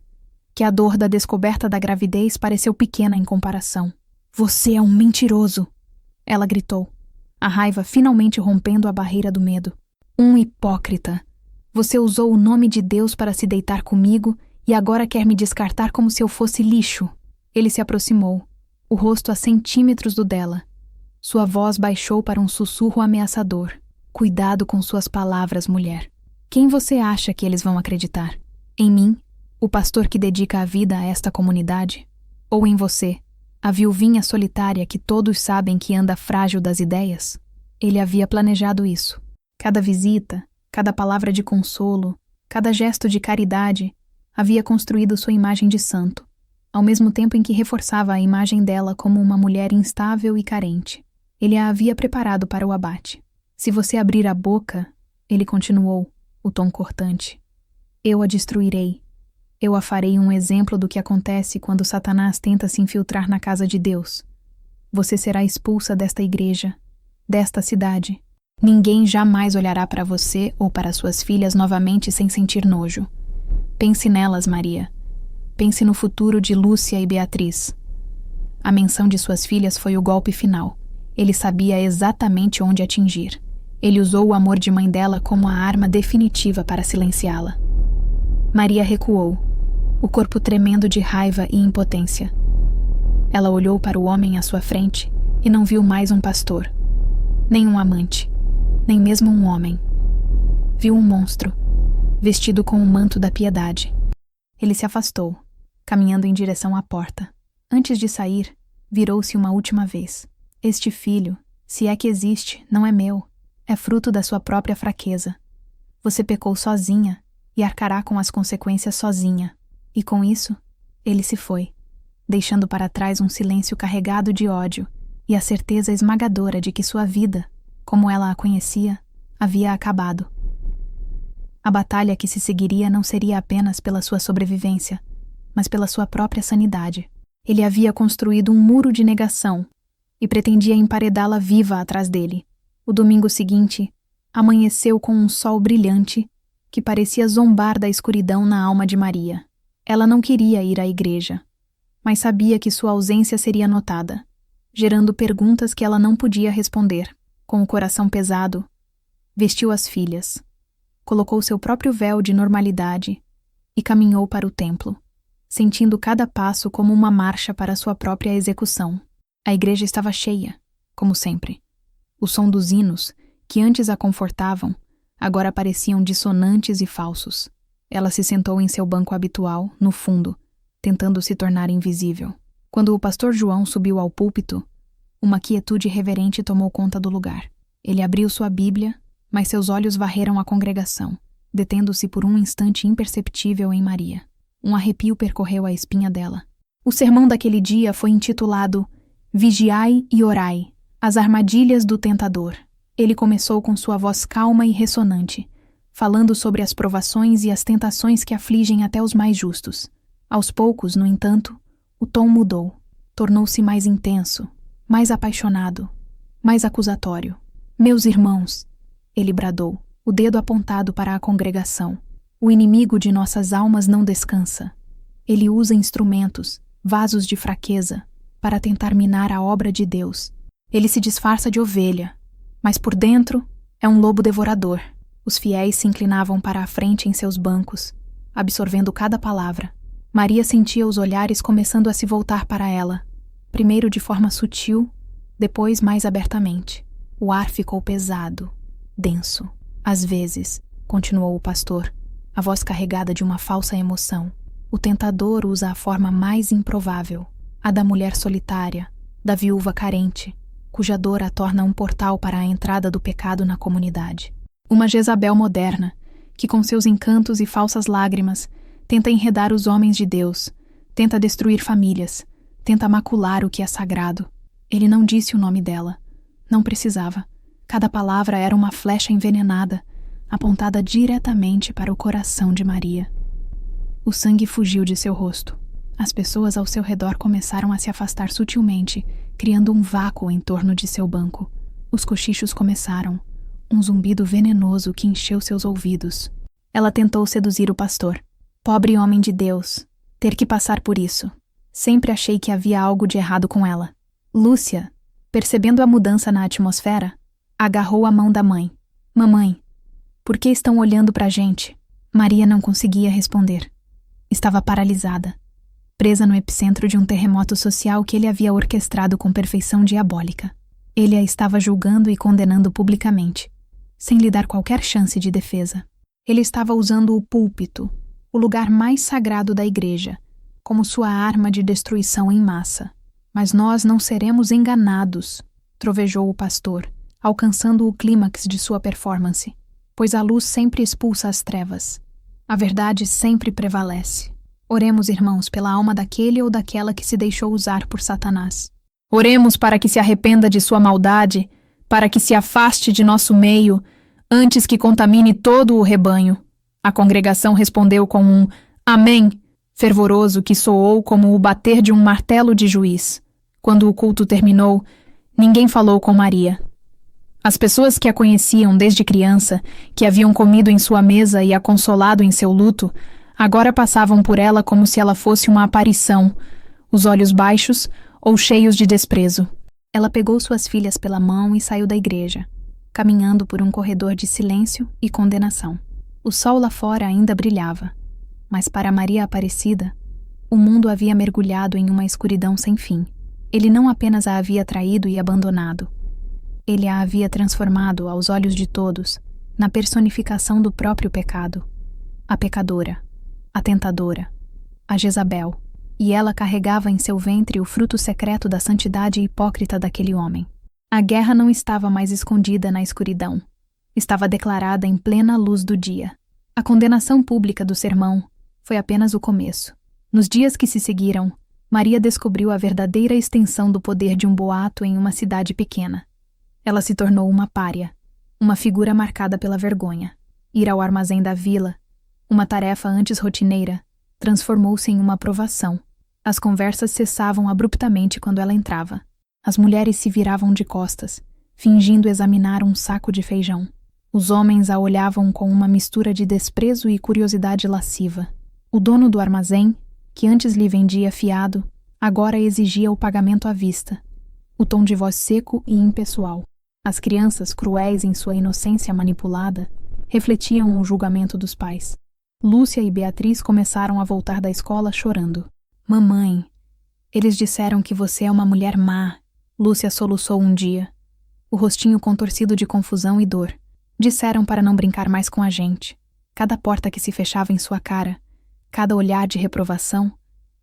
que a dor da descoberta da gravidez pareceu pequena em comparação. Você é um mentiroso, ela gritou, a raiva finalmente rompendo a barreira do medo. Um hipócrita. Você usou o nome de Deus para se deitar comigo e agora quer me descartar como se eu fosse lixo. Ele se aproximou, o rosto a centímetros do dela. Sua voz baixou para um sussurro ameaçador. Cuidado com suas palavras, mulher. Quem você acha que eles vão acreditar? Em mim, o pastor que dedica a vida a esta comunidade? Ou em você, a viuvinha solitária que todos sabem que anda frágil das ideias? Ele havia planejado isso. Cada visita, cada palavra de consolo, cada gesto de caridade havia construído sua imagem de santo, ao mesmo tempo em que reforçava a imagem dela como uma mulher instável e carente. Ele a havia preparado para o abate. Se você abrir a boca, ele continuou, o tom cortante, eu a destruirei. Eu a farei um exemplo do que acontece quando Satanás tenta se infiltrar na casa de Deus. Você será expulsa desta igreja, desta cidade. Ninguém jamais olhará para você ou para suas filhas novamente sem sentir nojo. Pense nelas, Maria. Pense no futuro de Lúcia e Beatriz. A menção de suas filhas foi o golpe final. Ele sabia exatamente onde atingir. Ele usou o amor de mãe dela como a arma definitiva para silenciá-la. Maria recuou, o corpo tremendo de raiva e impotência. Ela olhou para o homem à sua frente e não viu mais um pastor, nem um amante, nem mesmo um homem. Viu um monstro, vestido com o manto da piedade. Ele se afastou, caminhando em direção à porta. Antes de sair, virou-se uma última vez. Este filho, se é que existe, não é meu. É fruto da sua própria fraqueza. Você pecou sozinha e arcará com as consequências sozinha. E com isso, ele se foi, deixando para trás um silêncio carregado de ódio e a certeza esmagadora de que sua vida, como ela a conhecia, havia acabado. A batalha que se seguiria não seria apenas pela sua sobrevivência, mas pela sua própria sanidade. Ele havia construído um muro de negação e pretendia emparedá-la viva atrás dele. O domingo seguinte, amanheceu com um sol brilhante que parecia zombar da escuridão na alma de Maria. Ela não queria ir à igreja, mas sabia que sua ausência seria notada, gerando perguntas que ela não podia responder. Com o coração pesado, vestiu as filhas, colocou seu próprio véu de normalidade e caminhou para o templo, sentindo cada passo como uma marcha para sua própria execução. A igreja estava cheia, como sempre. O som dos hinos, que antes a confortavam, agora pareciam dissonantes e falsos. Ela se sentou em seu banco habitual, no fundo, tentando se tornar invisível. Quando o pastor João subiu ao púlpito, uma quietude reverente tomou conta do lugar. Ele abriu sua Bíblia, mas seus olhos varreram a congregação, detendo-se por um instante imperceptível em Maria. Um arrepio percorreu a espinha dela. O sermão daquele dia foi intitulado Vigiai e Orai, as armadilhas do tentador. Ele começou com sua voz calma e ressonante, falando sobre as provações e as tentações que afligem até os mais justos. Aos poucos, no entanto, o tom mudou. Tornou-se mais intenso, mais apaixonado, mais acusatório. Meus irmãos, ele bradou, o dedo apontado para a congregação. O inimigo de nossas almas não descansa. Ele usa instrumentos, vasos de fraqueza, para tentar minar a obra de Deus. Ele se disfarça de ovelha, mas por dentro é um lobo devorador. Os fiéis se inclinavam para a frente em seus bancos, absorvendo cada palavra. Maria sentia os olhares começando a se voltar para ela, primeiro de forma sutil, depois mais abertamente. O ar ficou pesado, denso. Às vezes, continuou o pastor, a voz carregada de uma falsa emoção, o tentador usa a forma mais improvável, a da mulher solitária, da viúva carente, cuja dor a torna um portal para a entrada do pecado na comunidade. Uma Jezabel moderna, que com seus encantos e falsas lágrimas tenta enredar os homens de Deus, tenta destruir famílias, tenta macular o que é sagrado. Ele não disse o nome dela. Não precisava. Cada palavra era uma flecha envenenada, apontada diretamente para o coração de Maria. O sangue fugiu de seu rosto. As pessoas ao seu redor começaram a se afastar sutilmente, criando um vácuo em torno de seu banco. Os cochichos começaram, um zumbido venenoso que encheu seus ouvidos. Ela tentou seduzir o pastor. Pobre homem de Deus, ter que passar por isso. Sempre achei que havia algo de errado com ela. Lúcia, percebendo a mudança na atmosfera, agarrou a mão da mãe. Mamãe, por que estão olhando pra gente? Maria não conseguia responder. Estava paralisada, presa no epicentro de um terremoto social que ele havia orquestrado com perfeição diabólica. Ele a estava julgando e condenando publicamente, sem lhe dar qualquer chance de defesa. Ele estava usando o púlpito, o lugar mais sagrado da igreja, como sua arma de destruição em massa. Mas nós não seremos enganados, trovejou o pastor, alcançando o clímax de sua performance, pois a luz sempre expulsa as trevas. A verdade sempre prevalece. Oremos, irmãos, pela alma daquele ou daquela que se deixou usar por Satanás. Oremos para que se arrependa de sua maldade, para que se afaste de nosso meio, antes que contamine todo o rebanho. A congregação respondeu com um amém, fervoroso que soou como o bater de um martelo de juiz. Quando o culto terminou, ninguém falou com Maria. As pessoas que a conheciam desde criança, que haviam comido em sua mesa e a consolado em seu luto, agora passavam por ela como se ela fosse uma aparição, os olhos baixos ou cheios de desprezo. Ela pegou suas filhas pela mão e saiu da igreja, caminhando por um corredor de silêncio e condenação. O sol lá fora ainda brilhava, mas para Maria Aparecida, o mundo havia mergulhado em uma escuridão sem fim. Ele não apenas a havia traído e abandonado, ele a havia transformado, aos olhos de todos, na personificação do próprio pecado. A pecadora, a tentadora, a Jezabel, e ela carregava em seu ventre o fruto secreto da santidade hipócrita daquele homem. A guerra não estava mais escondida na escuridão. Estava declarada em plena luz do dia. A condenação pública do sermão foi apenas o começo. Nos dias que se seguiram, Maria descobriu a verdadeira extensão do poder de um boato em uma cidade pequena. Ela se tornou uma pária, uma figura marcada pela vergonha. Ir ao armazém da vila, uma tarefa antes rotineira, transformou-se em uma provação. As conversas cessavam abruptamente quando ela entrava. As mulheres se viravam de costas, fingindo examinar um saco de feijão. Os homens a olhavam com uma mistura de desprezo e curiosidade lasciva. O dono do armazém, que antes lhe vendia fiado, agora exigia o pagamento à vista. O tom de voz seco e impessoal. As crianças, cruéis em sua inocência manipulada, refletiam o julgamento dos pais. Lúcia e Beatriz começaram a voltar da escola chorando. Mamãe, eles disseram que você é uma mulher má, Lúcia soluçou um dia. o rostinho contorcido de confusão e dor. Disseram para não brincar mais com a gente. Cada porta que se fechava em sua cara, cada olhar de reprovação,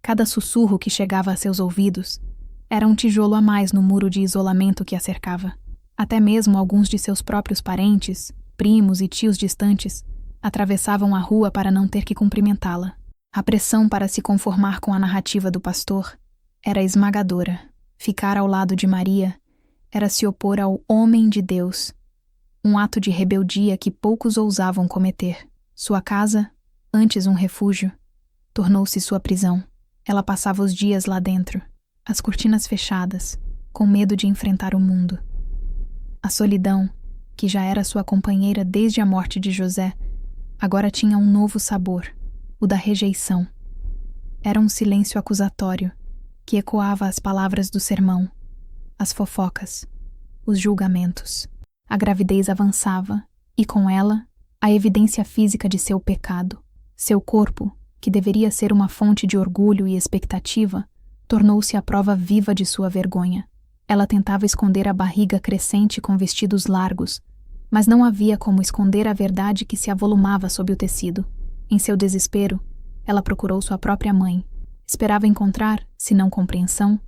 cada sussurro que chegava a seus ouvidos, era um tijolo a mais no muro de isolamento que a cercava. Até mesmo alguns de seus próprios parentes, primos e tios distantes, atravessavam a rua para não ter que cumprimentá-la. A pressão para se conformar com a narrativa do pastor era esmagadora. Ficar ao lado de Maria era se opor ao homem de Deus, um ato de rebeldia que poucos ousavam cometer. Sua casa, antes um refúgio, tornou-se sua prisão. Ela passava os dias lá dentro, as cortinas fechadas, com medo de enfrentar o mundo. A solidão, que já era sua companheira desde a morte de José, agora tinha um novo sabor, o da rejeição. Era um silêncio acusatório, que ecoava as palavras do sermão, as fofocas, os julgamentos. A gravidez avançava, e com ela, a evidência física de seu pecado. Seu corpo, que deveria ser uma fonte de orgulho e expectativa, tornou-se a prova viva de sua vergonha. Ela tentava esconder a barriga crescente com vestidos largos, mas não havia como esconder a verdade que se avolumava sob o tecido. Em seu desespero, ela procurou sua própria mãe. Esperava encontrar, se não compreensão,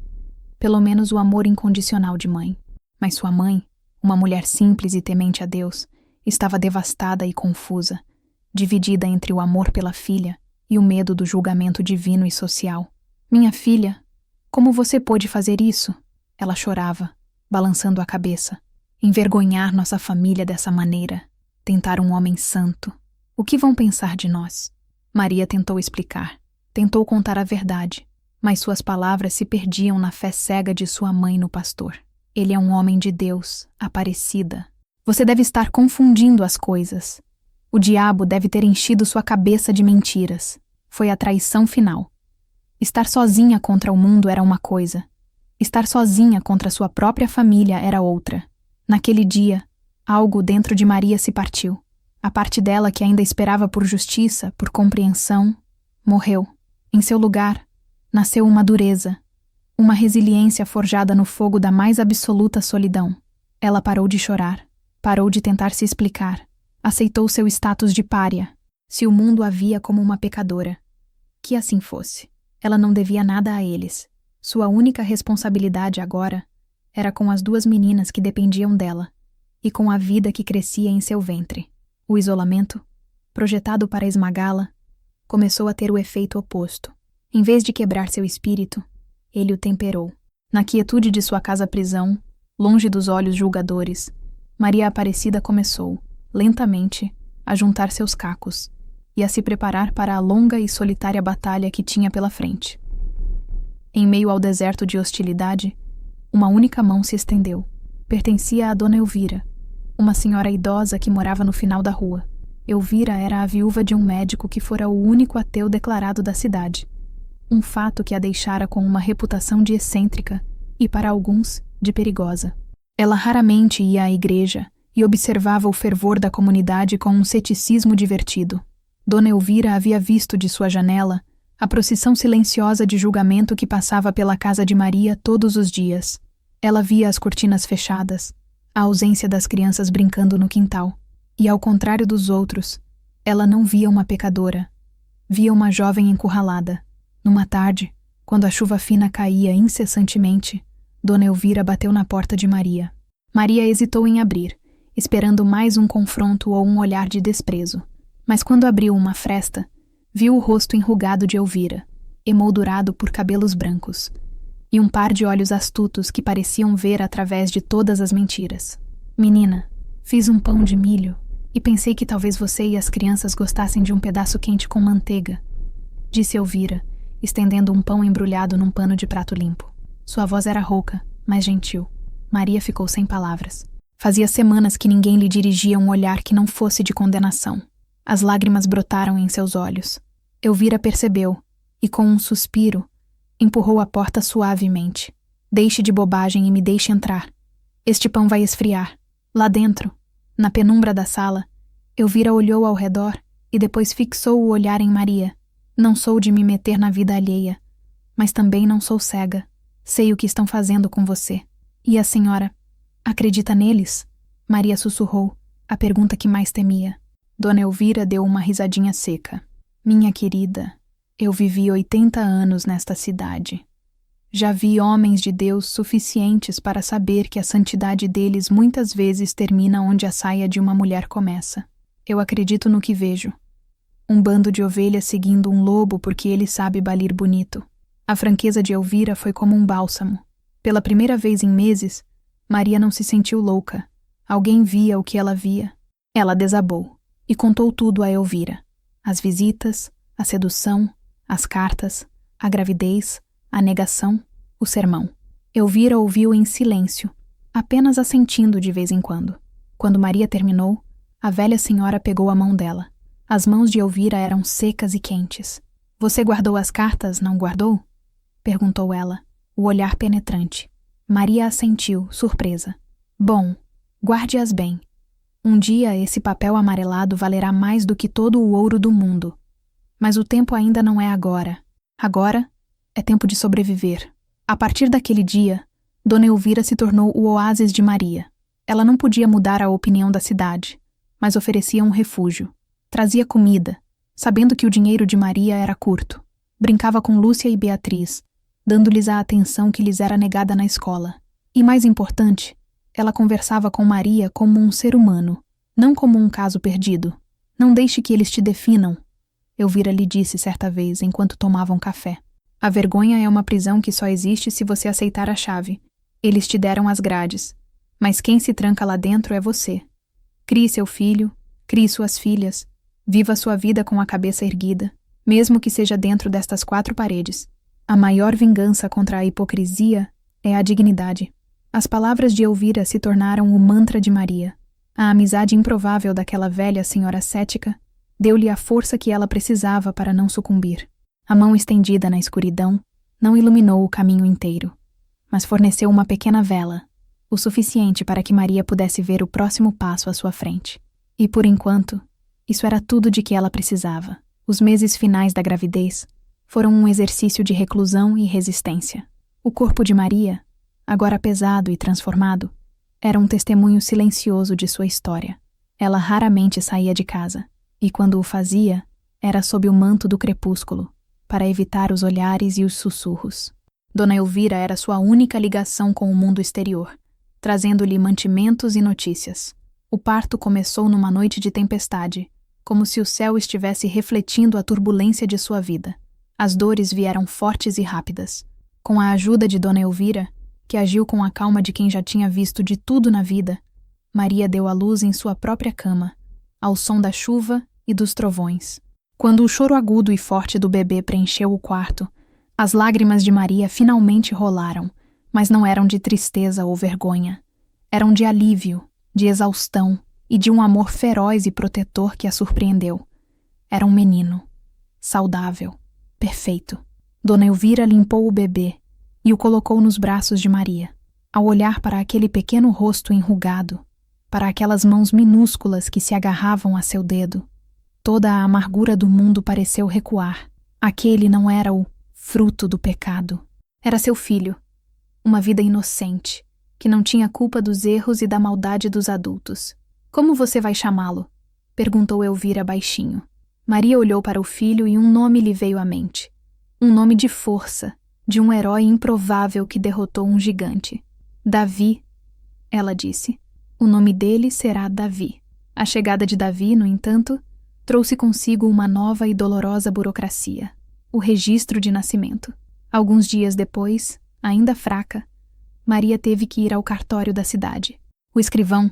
pelo menos o amor incondicional de mãe. Mas sua mãe, uma mulher simples e temente a Deus, estava devastada e confusa, dividida entre o amor pela filha e o medo do julgamento divino e social. Minha filha, como você pôde fazer isso? Ela chorava, balançando a cabeça. Envergonhar nossa família dessa maneira. Tentar um homem santo. O que vão pensar de nós? Maria tentou explicar. Tentou contar a verdade. Mas suas palavras se perdiam na fé cega de sua mãe no pastor. Ele é um homem de Deus, Aparecida. Você deve estar confundindo as coisas. O diabo deve ter enchido sua cabeça de mentiras. Foi a traição final. Estar sozinha contra o mundo era uma coisa. Estar sozinha contra sua própria família era outra. Naquele dia, algo dentro de Maria se partiu. A parte dela que ainda esperava por justiça, por compreensão, morreu. Em seu lugar, nasceu uma dureza, uma resiliência forjada no fogo da mais absoluta solidão. Ela parou de chorar, parou de tentar se explicar, aceitou seu status de pária. Se o mundo a via como uma pecadora, que assim fosse. Ela não devia nada a eles. Sua única responsabilidade agora era com as 2 meninas que dependiam dela e com a vida que crescia em seu ventre. O isolamento, projetado para esmagá-la, começou a ter o efeito oposto. Em vez de quebrar seu espírito, ele o temperou. Na quietude de sua casa-prisão, longe dos olhos julgadores, Maria Aparecida começou, lentamente, a juntar seus cacos e a se preparar para a longa e solitária batalha que tinha pela frente. Em meio ao deserto de hostilidade, uma única mão se estendeu. Pertencia a Dona Elvira, uma senhora idosa que morava no final da rua. Elvira era a viúva de um médico que fora o único ateu declarado da cidade. Um fato que a deixara com uma reputação de excêntrica e, para alguns, de perigosa. Ela raramente ia à igreja e observava o fervor da comunidade com um ceticismo divertido. Dona Elvira havia visto de sua janela a procissão silenciosa de julgamento que passava pela casa de Maria todos os dias. Ela via as cortinas fechadas, a ausência das crianças brincando no quintal. E, ao contrário dos outros, ela não via uma pecadora. Via uma jovem encurralada. Numa tarde, quando a chuva fina caía incessantemente, Dona Elvira bateu na porta de Maria. Maria hesitou em abrir, esperando mais um confronto ou um olhar de desprezo. Mas quando abriu uma fresta, viu o rosto enrugado de Elvira, emoldurado por cabelos brancos, e um par de olhos astutos que pareciam ver através de todas as mentiras. Menina, fiz um pão de milho e pensei que talvez você e as crianças gostassem de um pedaço quente com manteiga, disse Elvira, estendendo um pão embrulhado num pano de prato limpo. Sua voz era rouca, mas gentil. Maria ficou sem palavras. Fazia semanas que ninguém lhe dirigia um olhar que não fosse de condenação. As lágrimas brotaram em seus olhos. Elvira percebeu, e com um suspiro, empurrou a porta suavemente. Deixe de bobagem e me deixe entrar. Este pão vai esfriar. Lá dentro, na penumbra da sala, Elvira olhou ao redor e depois fixou o olhar em Maria. Não sou de me meter na vida alheia, mas também não sou cega. Sei o que estão fazendo com você. E a senhora? Acredita neles? Maria sussurrou, a pergunta que mais temia. Dona Elvira deu uma risadinha seca. Minha querida, eu vivi 80 anos nesta cidade. Já vi homens de Deus suficientes para saber que a santidade deles muitas vezes termina onde a saia de uma mulher começa. Eu acredito no que vejo. Um bando de ovelhas seguindo um lobo porque ele sabe balir bonito. A franqueza de Elvira foi como um bálsamo. Pela primeira vez em meses, Maria não se sentiu louca. Alguém via o que ela via. Ela desabou e contou tudo a Elvira. As visitas, a sedução, as cartas, a gravidez, a negação, o sermão. Elvira ouviu em silêncio, apenas assentindo de vez em quando. Quando Maria terminou, a velha senhora pegou a mão dela. As mãos de Elvira eram secas e quentes. Você guardou as cartas, não guardou? Perguntou ela, o olhar penetrante. Maria assentiu, surpresa. Bom, guarde-as bem. Um dia esse papel amarelado valerá mais do que todo o ouro do mundo. Mas o tempo ainda não é agora. Agora é tempo de sobreviver. A partir daquele dia, Dona Elvira se tornou o oásis de Maria. Ela não podia mudar a opinião da cidade, mas oferecia um refúgio. Trazia comida, sabendo que o dinheiro de Maria era curto. Brincava com Lúcia e Beatriz, dando-lhes a atenção que lhes era negada na escola. E mais importante, ela conversava com Maria como um ser humano, não como um caso perdido. Não deixe que eles te definam, Elvira lhe disse certa vez enquanto tomavam café. A vergonha é uma prisão que só existe se você aceitar a chave. Eles te deram as grades, mas quem se tranca lá dentro é você. Crie seu filho, crie suas filhas, viva sua vida com a cabeça erguida, mesmo que seja dentro destas 4 paredes. A maior vingança contra a hipocrisia é a dignidade. As palavras de Elvira se tornaram o mantra de Maria. A amizade improvável daquela velha senhora cética deu-lhe a força que ela precisava para não sucumbir. A mão estendida na escuridão não iluminou o caminho inteiro, mas forneceu uma pequena vela, o suficiente para que Maria pudesse ver o próximo passo à sua frente. E, por enquanto, isso era tudo de que ela precisava. Os meses finais da gravidez foram um exercício de reclusão e resistência. O corpo de Maria, agora pesado e transformado, era um testemunho silencioso de sua história. Ela raramente saía de casa, e quando o fazia, era sob o manto do crepúsculo, para evitar os olhares e os sussurros. Dona Elvira era sua única ligação com o mundo exterior, trazendo-lhe mantimentos e notícias. O parto começou numa noite de tempestade, como se o céu estivesse refletindo a turbulência de sua vida. As dores vieram fortes e rápidas. Com a ajuda de Dona Elvira, que agiu com a calma de quem já tinha visto de tudo na vida, Maria deu à luz em sua própria cama, ao som da chuva e dos trovões. Quando o choro agudo e forte do bebê preencheu o quarto, as lágrimas de Maria finalmente rolaram, mas não eram de tristeza ou vergonha. Eram de alívio, de exaustão e de um amor feroz e protetor que a surpreendeu. Era um menino, saudável, perfeito. Dona Elvira limpou o bebê e o colocou nos braços de Maria. Ao olhar para aquele pequeno rosto enrugado, para aquelas mãos minúsculas que se agarravam a seu dedo, toda a amargura do mundo pareceu recuar. Aquele não era o fruto do pecado. Era seu filho, uma vida inocente, que não tinha culpa dos erros e da maldade dos adultos. Como você vai chamá-lo? Perguntou Elvira baixinho. Maria olhou para o filho e um nome lhe veio à mente. Um nome de força, de um herói improvável que derrotou um gigante. Davi, ela disse. O nome dele será Davi. A chegada de Davi, no entanto, trouxe consigo uma nova e dolorosa burocracia. O registro de nascimento. Alguns dias depois, ainda fraca, Maria teve que ir ao cartório da cidade. O escrivão,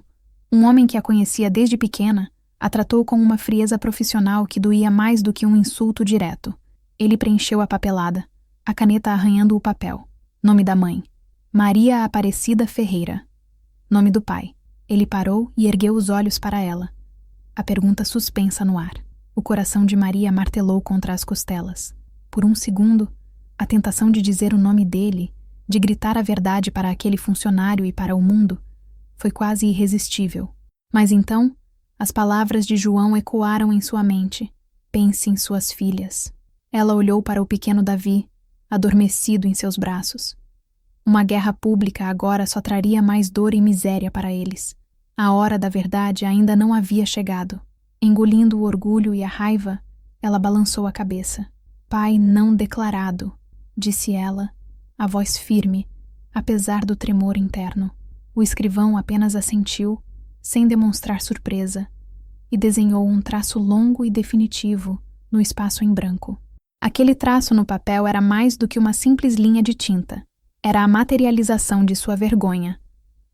um homem que a conhecia desde pequena, a tratou com uma frieza profissional que doía mais do que um insulto direto. Ele preencheu a papelada, a caneta arranhando o papel. Nome da mãe: Maria Aparecida Ferreira. Nome do pai. Ele parou e ergueu os olhos para ela. A pergunta suspensa no ar. O coração de Maria martelou contra as costelas. Por um segundo, a tentação de dizer o nome dele, de gritar a verdade para aquele funcionário e para o mundo, foi quase irresistível. Mas então, as palavras de João ecoaram em sua mente. Pense em suas filhas. Ela olhou para o pequeno Davi, adormecido em seus braços. Uma guerra pública agora só traria mais dor e miséria para eles. A hora da verdade ainda não havia chegado. Engolindo o orgulho e a raiva, ela balançou a cabeça. Pai não declarado, disse ela, a voz firme, apesar do tremor interno. O escrivão apenas assentiu, sem demonstrar surpresa, e desenhou um traço longo e definitivo no espaço em branco. Aquele traço no papel era mais do que uma simples linha de tinta. Era a materialização de sua vergonha,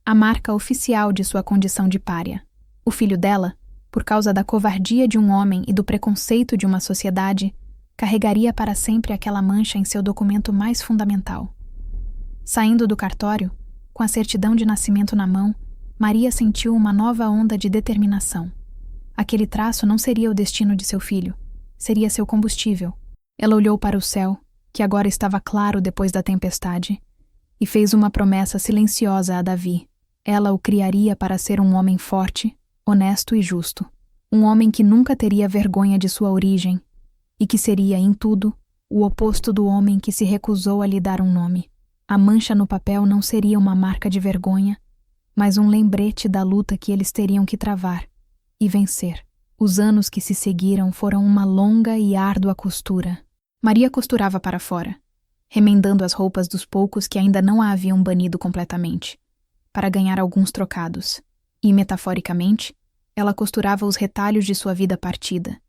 a marca oficial de sua condição de pária. O filho dela, por causa da covardia de um homem e do preconceito de uma sociedade, carregaria para sempre aquela mancha em seu documento mais fundamental. Saindo do cartório, com a certidão de nascimento na mão, Maria sentiu uma nova onda de determinação. Aquele traço não seria o destino de seu filho, seria seu combustível. Ela olhou para o céu, que agora estava claro depois da tempestade, e fez uma promessa silenciosa a Davi. Ela o criaria para ser um homem forte, honesto e justo. Um homem que nunca teria vergonha de sua origem, e que seria, em tudo, o oposto do homem que se recusou a lhe dar um nome. A mancha no papel não seria uma marca de vergonha, mas um lembrete da luta que eles teriam que travar e vencer. Os anos que se seguiram foram uma longa e árdua costura. Maria costurava para fora, remendando as roupas dos poucos que ainda não a haviam banido completamente, para ganhar alguns trocados. E, metaforicamente, ela costurava os retalhos de sua vida partida,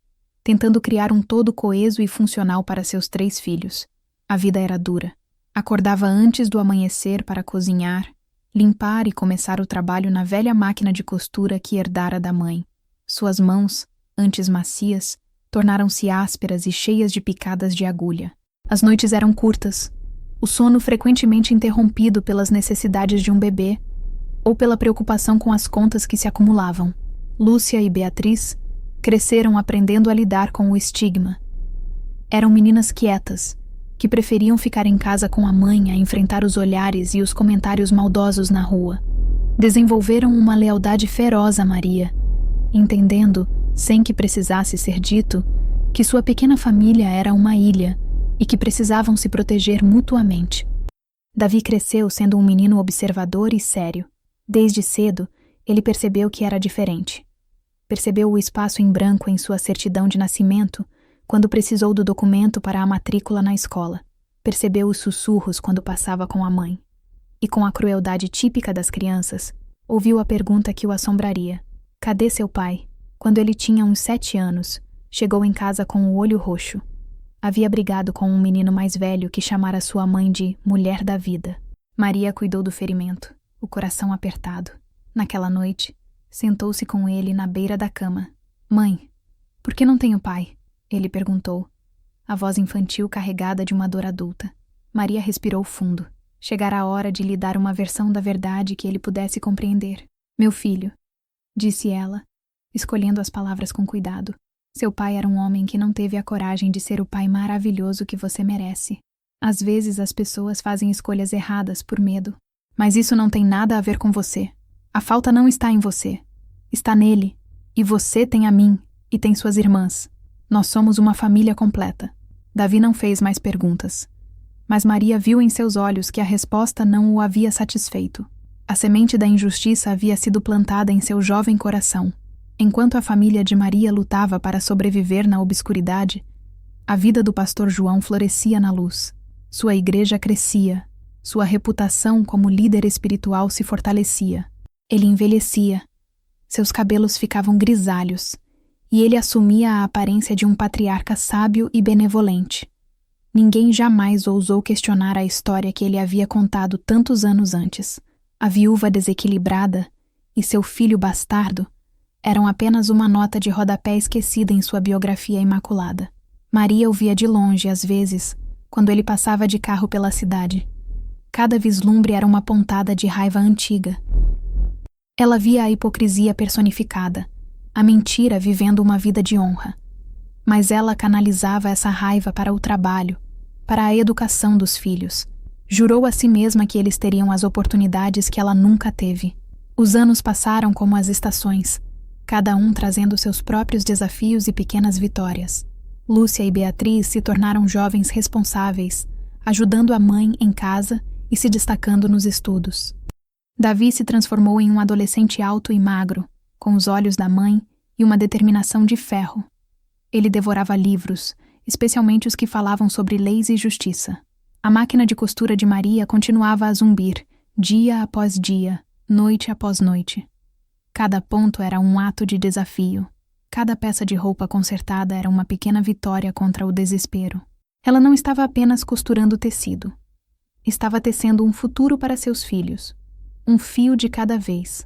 tentando criar um todo coeso e funcional para seus 3 filhos. A vida era dura. Acordava antes do amanhecer para cozinhar, limpar e começar o trabalho na velha máquina de costura que herdara da mãe. Suas mãos, antes macias, tornaram-se ásperas e cheias de picadas de agulha. As noites eram curtas, o sono frequentemente interrompido pelas necessidades de um bebê ou pela preocupação com as contas que se acumulavam. Lúcia e Beatriz cresceram aprendendo a lidar com o estigma. Eram meninas quietas, que preferiam ficar em casa com a mãe a enfrentar os olhares e os comentários maldosos na rua. Desenvolveram uma lealdade feroz a Maria, entendendo, sem que precisasse ser dito, que sua pequena família era uma ilha e que precisavam se proteger mutuamente. Davi cresceu sendo um menino observador e sério. Desde cedo, ele percebeu que era diferente. Percebeu o espaço em branco em sua certidão de nascimento quando precisou do documento para a matrícula na escola. Percebeu os sussurros quando passava com a mãe. E com a crueldade típica das crianças, ouviu a pergunta que o assombraria. Cadê seu pai? Quando ele tinha uns 7 anos, chegou em casa com o olho roxo. Havia brigado com um menino mais velho que chamara sua mãe de mulher da vida. Maria cuidou do ferimento, o coração apertado. Naquela noite, sentou-se com ele na beira da cama. Mãe, por que não tenho pai? Ele perguntou, a voz infantil carregada de uma dor adulta. Maria respirou fundo. Chegara a hora de lhe dar uma versão da verdade que ele pudesse compreender. Meu filho, disse ela, escolhendo as palavras com cuidado. Seu pai era um homem que não teve a coragem de ser o pai maravilhoso que você merece. Às vezes as pessoas fazem escolhas erradas por medo. Mas isso não tem nada a ver com você. A falta não está em você. Está nele. E você tem a mim, e tem suas irmãs. Nós somos uma família completa. Davi não fez mais perguntas. Mas Maria viu em seus olhos que a resposta não o havia satisfeito. A semente da injustiça havia sido plantada em seu jovem coração. Enquanto a família de Maria lutava para sobreviver na obscuridade, a vida do pastor João florescia na luz. Sua igreja crescia, sua reputação como líder espiritual se fortalecia. Ele envelhecia, seus cabelos ficavam grisalhos, e ele assumia a aparência de um patriarca sábio e benevolente. Ninguém jamais ousou questionar a história que ele havia contado tantos anos antes. A viúva desequilibrada e seu filho bastardo eram apenas uma nota de rodapé esquecida em sua biografia imaculada. Maria o via de longe, às vezes, quando ele passava de carro pela cidade. Cada vislumbre era uma pontada de raiva antiga. Ela via a hipocrisia personificada, a mentira vivendo uma vida de honra. Mas ela canalizava essa raiva para o trabalho, para a educação dos filhos. Jurou a si mesma que eles teriam as oportunidades que ela nunca teve. Os anos passaram como as estações, cada um trazendo seus próprios desafios e pequenas vitórias. Lúcia e Beatriz se tornaram jovens responsáveis, ajudando a mãe em casa e se destacando nos estudos. Davi se transformou em um adolescente alto e magro, com os olhos da mãe e uma determinação de ferro. Ele devorava livros, especialmente os que falavam sobre leis e justiça. A máquina de costura de Maria continuava a zumbir, dia após dia, noite após noite. Cada ponto era um ato de desafio. Cada peça de roupa consertada era uma pequena vitória contra o desespero. Ela não estava apenas costurando tecido. Estava tecendo um futuro para seus filhos, um fio de cada vez,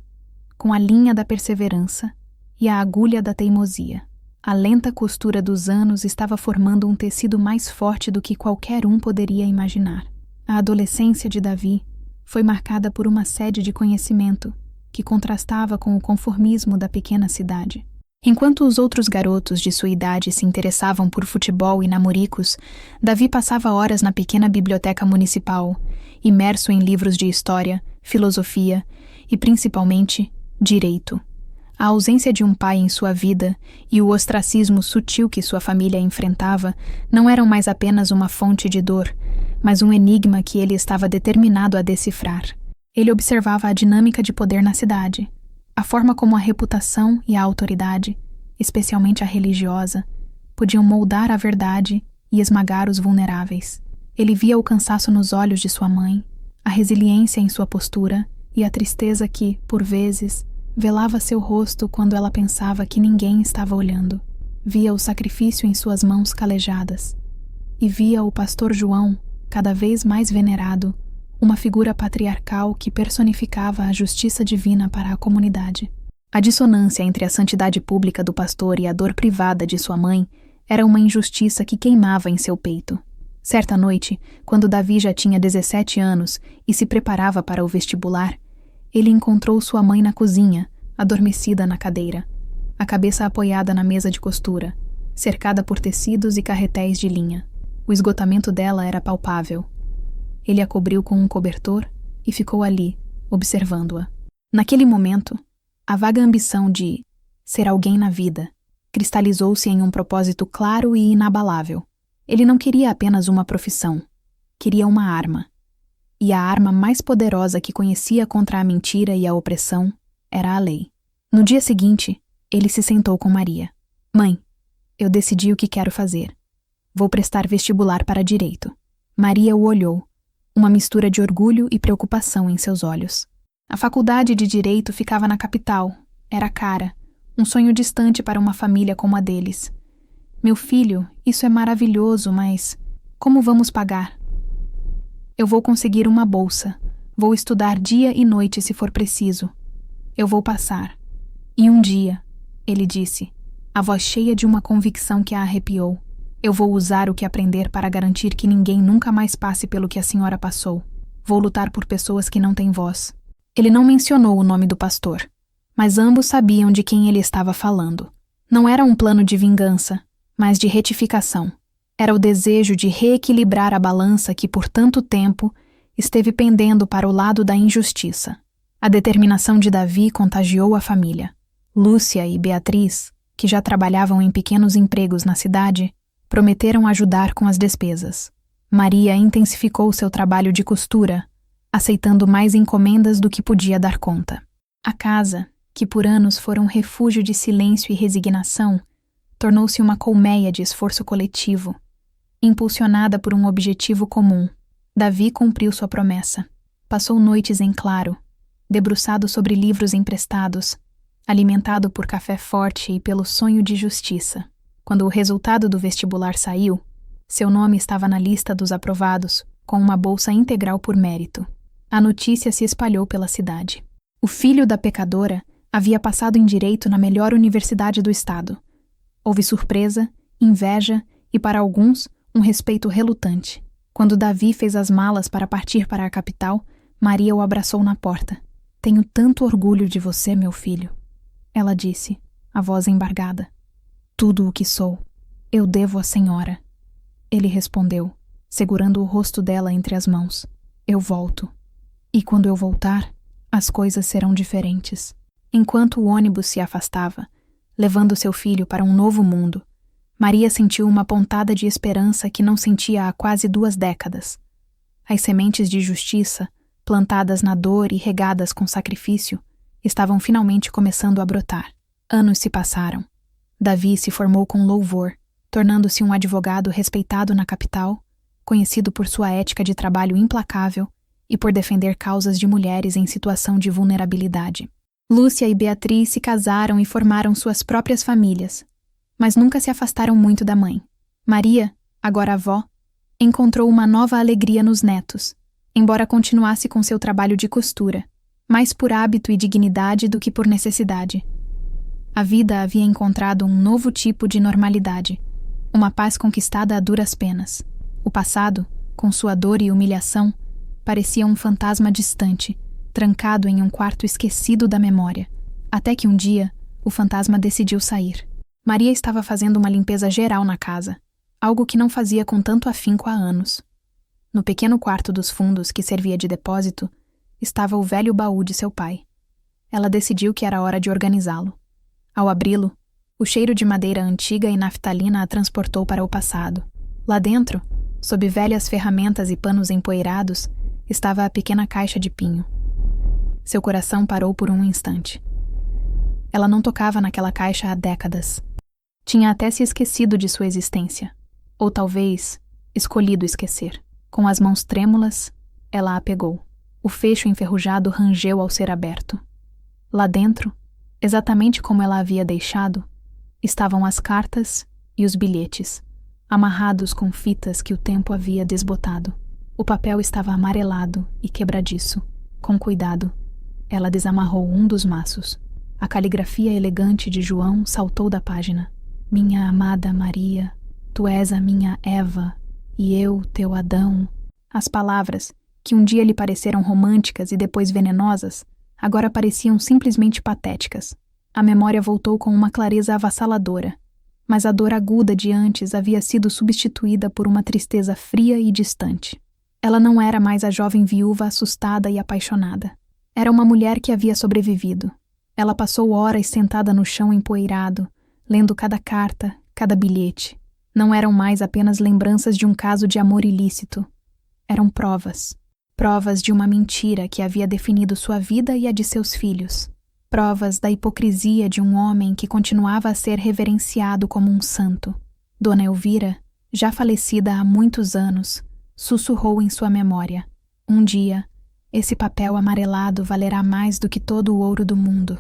com a linha da perseverança e a agulha da teimosia. A lenta costura dos anos estava formando um tecido mais forte do que qualquer um poderia imaginar. A adolescência de Davi foi marcada por uma sede de conhecimento que contrastava com o conformismo da pequena cidade. Enquanto os outros garotos de sua idade se interessavam por futebol e namoricos, Davi passava horas na pequena biblioteca municipal, imerso em livros de história, filosofia e, principalmente, direito. A ausência de um pai em sua vida e o ostracismo sutil que sua família enfrentava não eram mais apenas uma fonte de dor, mas um enigma que ele estava determinado a decifrar. Ele observava a dinâmica de poder na cidade, a forma como a reputação e a autoridade, especialmente a religiosa, podiam moldar a verdade e esmagar os vulneráveis. Ele via o cansaço nos olhos de sua mãe, a resiliência em sua postura e a tristeza que, por vezes, velava seu rosto quando ela pensava que ninguém estava olhando. Via o sacrifício em suas mãos calejadas. E via o pastor João, cada vez mais venerado, uma figura patriarcal que personificava a justiça divina para a comunidade. A dissonância entre a santidade pública do pastor e a dor privada de sua mãe era uma injustiça que queimava em seu peito. Certa noite, quando Davi já tinha 17 anos e se preparava para o vestibular, ele encontrou sua mãe na cozinha, adormecida na cadeira, a cabeça apoiada na mesa de costura, cercada por tecidos e carretéis de linha. O esgotamento dela era palpável. Ele a cobriu com um cobertor e ficou ali, observando-a. Naquele momento, a vaga ambição de ser alguém na vida cristalizou-se em um propósito claro e inabalável. Ele não queria apenas uma profissão, queria uma arma. E a arma mais poderosa que conhecia contra a mentira e a opressão era a lei. No dia seguinte, ele se sentou com Maria. Mãe, eu decidi o que quero fazer. Vou prestar vestibular para direito. Maria o olhou, uma mistura de orgulho e preocupação em seus olhos. A faculdade de direito ficava na capital, era cara, um sonho distante para uma família como a deles. Meu filho, isso é maravilhoso, mas como vamos pagar? Eu vou conseguir uma bolsa. Vou estudar dia e noite se for preciso. Eu vou passar. E um dia, ele disse, a voz cheia de uma convicção que a arrepiou, eu vou usar o que aprender para garantir que ninguém nunca mais passe pelo que a senhora passou. Vou lutar por pessoas que não têm voz. Ele não mencionou o nome do pastor, mas ambos sabiam de quem ele estava falando. Não era um plano de vingança, mas de retificação. Era o desejo de reequilibrar a balança que por tanto tempo esteve pendendo para o lado da injustiça. A determinação de Davi contagiou a família. Lúcia e Beatriz, que já trabalhavam em pequenos empregos na cidade, prometeram ajudar com as despesas. Maria intensificou seu trabalho de costura, aceitando mais encomendas do que podia dar conta. A casa, que por anos fora um refúgio de silêncio e resignação, tornou-se uma colmeia de esforço coletivo. Impulsionada por um objetivo comum, Davi cumpriu sua promessa. Passou noites em claro, debruçado sobre livros emprestados, alimentado por café forte e pelo sonho de justiça. Quando o resultado do vestibular saiu, seu nome estava na lista dos aprovados, com uma bolsa integral por mérito. A notícia se espalhou pela cidade. O filho da pecadora havia passado em direito na melhor universidade do estado. Houve surpresa, inveja e, para alguns, um respeito relutante. Quando Davi fez as malas para partir para a capital, Maria o abraçou na porta. Tenho tanto orgulho de você, meu filho. Ela disse, a voz embargada. Tudo o que sou, eu devo à senhora. Ele respondeu, segurando o rosto dela entre as mãos. Eu volto. E quando eu voltar, as coisas serão diferentes. Enquanto o ônibus se afastava, levando seu filho para um novo mundo, Maria sentiu uma pontada de esperança que não sentia há quase 2 décadas. As sementes de justiça, plantadas na dor e regadas com sacrifício, estavam finalmente começando a brotar. Anos se passaram. Davi se formou com louvor, tornando-se um advogado respeitado na capital, conhecido por sua ética de trabalho implacável e por defender causas de mulheres em situação de vulnerabilidade. Lúcia e Beatriz se casaram e formaram suas próprias famílias, mas nunca se afastaram muito da mãe. Maria, agora avó, encontrou uma nova alegria nos netos, embora continuasse com seu trabalho de costura, mais por hábito e dignidade do que por necessidade. A vida havia encontrado um novo tipo de normalidade, uma paz conquistada a duras penas. O passado, com sua dor e humilhação, parecia um fantasma distante, trancado em um quarto esquecido da memória, até que um dia o fantasma decidiu sair. Maria estava fazendo uma limpeza geral na casa, algo que não fazia com tanto afinco há anos. No pequeno quarto dos fundos que servia de depósito, estava o velho baú de seu pai. Ela decidiu que era hora de organizá-lo. Ao abri-lo, o cheiro de madeira antiga e naftalina a transportou para o passado. Lá dentro, sob velhas ferramentas e panos empoeirados, estava a pequena caixa de pinho. Seu coração parou por um instante. Ela não tocava naquela caixa há décadas. Tinha até se esquecido de sua existência. Ou talvez, escolhido esquecer. Com as mãos trêmulas, ela a pegou. O fecho enferrujado rangeu ao ser aberto. Lá dentro, exatamente como ela havia deixado, estavam as cartas e os bilhetes, amarrados com fitas que o tempo havia desbotado. O papel estava amarelado e quebradiço. Com cuidado, ela desamarrou um dos maços. A caligrafia elegante de João saltou da página. Minha amada Maria, tu és a minha Eva, e eu, teu Adão. As palavras, que um dia lhe pareceram românticas e depois venenosas, agora pareciam simplesmente patéticas. A memória voltou com uma clareza avassaladora, mas a dor aguda de antes havia sido substituída por uma tristeza fria e distante. Ela não era mais a jovem viúva assustada e apaixonada. Era uma mulher que havia sobrevivido. Ela passou horas sentada no chão empoeirado, lendo cada carta, cada bilhete. Não eram mais apenas lembranças de um caso de amor ilícito. Eram provas. Provas de uma mentira que havia definido sua vida e a de seus filhos. Provas da hipocrisia de um homem que continuava a ser reverenciado como um santo. Dona Elvira, já falecida há muitos anos, sussurrou em sua memória. Um dia, esse papel amarelado valerá mais do que todo o ouro do mundo.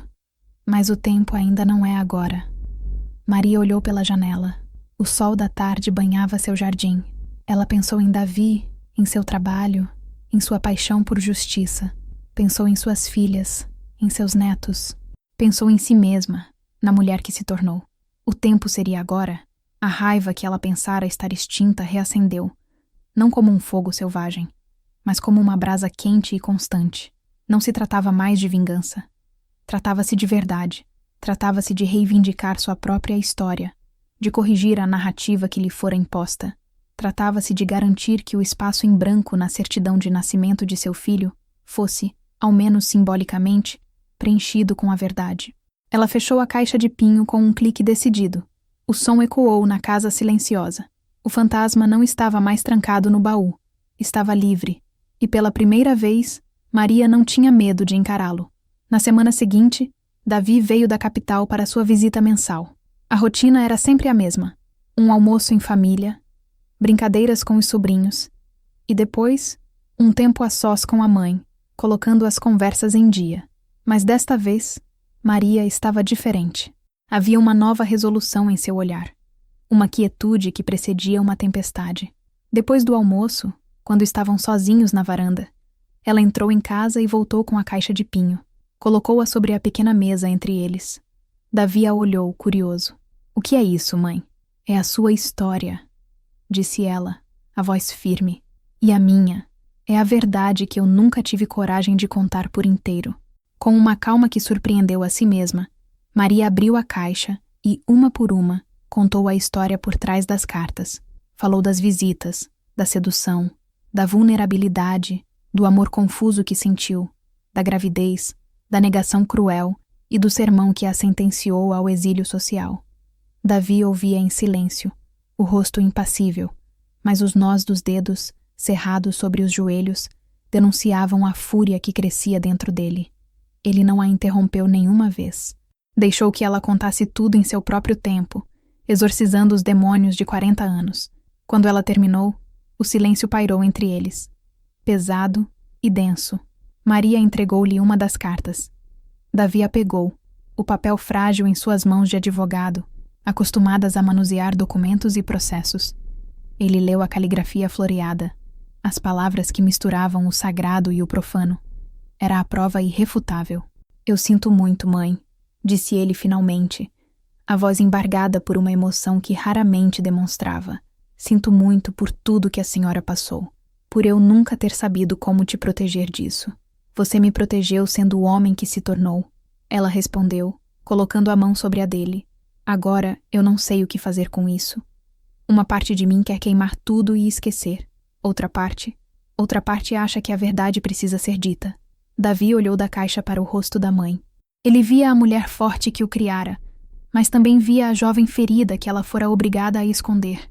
Mas o tempo ainda não é agora. Maria olhou pela janela. O sol da tarde banhava seu jardim. Ela pensou em Davi, em seu trabalho, em sua paixão por justiça. Pensou em suas filhas, em seus netos. Pensou em si mesma, na mulher que se tornou. O tempo seria agora. A raiva que ela pensara estar extinta reacendeu, não como um fogo selvagem, mas como uma brasa quente e constante. Não se tratava mais de vingança. Tratava-se de verdade. Tratava-se de reivindicar sua própria história, de corrigir a narrativa que lhe fora imposta. Tratava-se de garantir que o espaço em branco na certidão de nascimento de seu filho fosse, ao menos simbolicamente, preenchido com a verdade. Ela fechou a caixa de pinho com um clique decidido. O som ecoou na casa silenciosa. O fantasma não estava mais trancado no baú. Estava livre. E pela primeira vez, Maria não tinha medo de encará-lo. Na semana seguinte, Davi veio da capital para sua visita mensal. A rotina era sempre a mesma. Um almoço em família, brincadeiras com os sobrinhos, e depois, um tempo a sós com a mãe, colocando as conversas em dia. Mas desta vez, Maria estava diferente. Havia uma nova resolução em seu olhar, uma quietude que precedia uma tempestade. Depois do almoço, quando estavam sozinhos na varanda, ela entrou em casa e voltou com a caixa de pinho. Colocou-a sobre a pequena mesa entre eles. Davi a olhou, curioso. — O que é isso, mãe? — É a sua história, disse ela, a voz firme. E a minha. É a verdade que eu nunca tive coragem de contar por inteiro. Com uma calma que surpreendeu a si mesma, Maria abriu a caixa e, uma por uma, contou a história por trás das cartas. Falou das visitas, da sedução, da vulnerabilidade, do amor confuso que sentiu, da gravidez, da negação cruel e do sermão que a sentenciou ao exílio social. Davi ouvia em silêncio, o rosto impassível, mas os nós dos dedos cerrados sobre os joelhos, denunciavam a fúria que crescia dentro dele. Ele não a interrompeu nenhuma vez. Deixou que ela contasse tudo em seu próprio tempo, exorcizando os demônios de 40 anos. Quando ela terminou, o silêncio pairou entre eles, pesado e denso. Maria entregou-lhe uma das cartas. Davi a pegou, o papel frágil em suas mãos de advogado, acostumadas a manusear documentos e processos. Ele leu a caligrafia floreada, as palavras que misturavam o sagrado e o profano. Era a prova irrefutável. "Eu sinto muito, mãe", disse ele finalmente, a voz embargada por uma emoção que raramente demonstrava. "Sinto muito por tudo que a senhora passou, por eu nunca ter sabido como te proteger disso. Você me protegeu sendo o homem que se tornou." Ela respondeu, colocando a mão sobre a dele. "Agora eu não sei o que fazer com isso. Uma parte de mim quer queimar tudo e esquecer. Outra parte acha que a verdade precisa ser dita." Davi olhou da caixa para o rosto da mãe. Ele via a mulher forte que o criara, mas também via a jovem ferida que ela fora obrigada a esconder.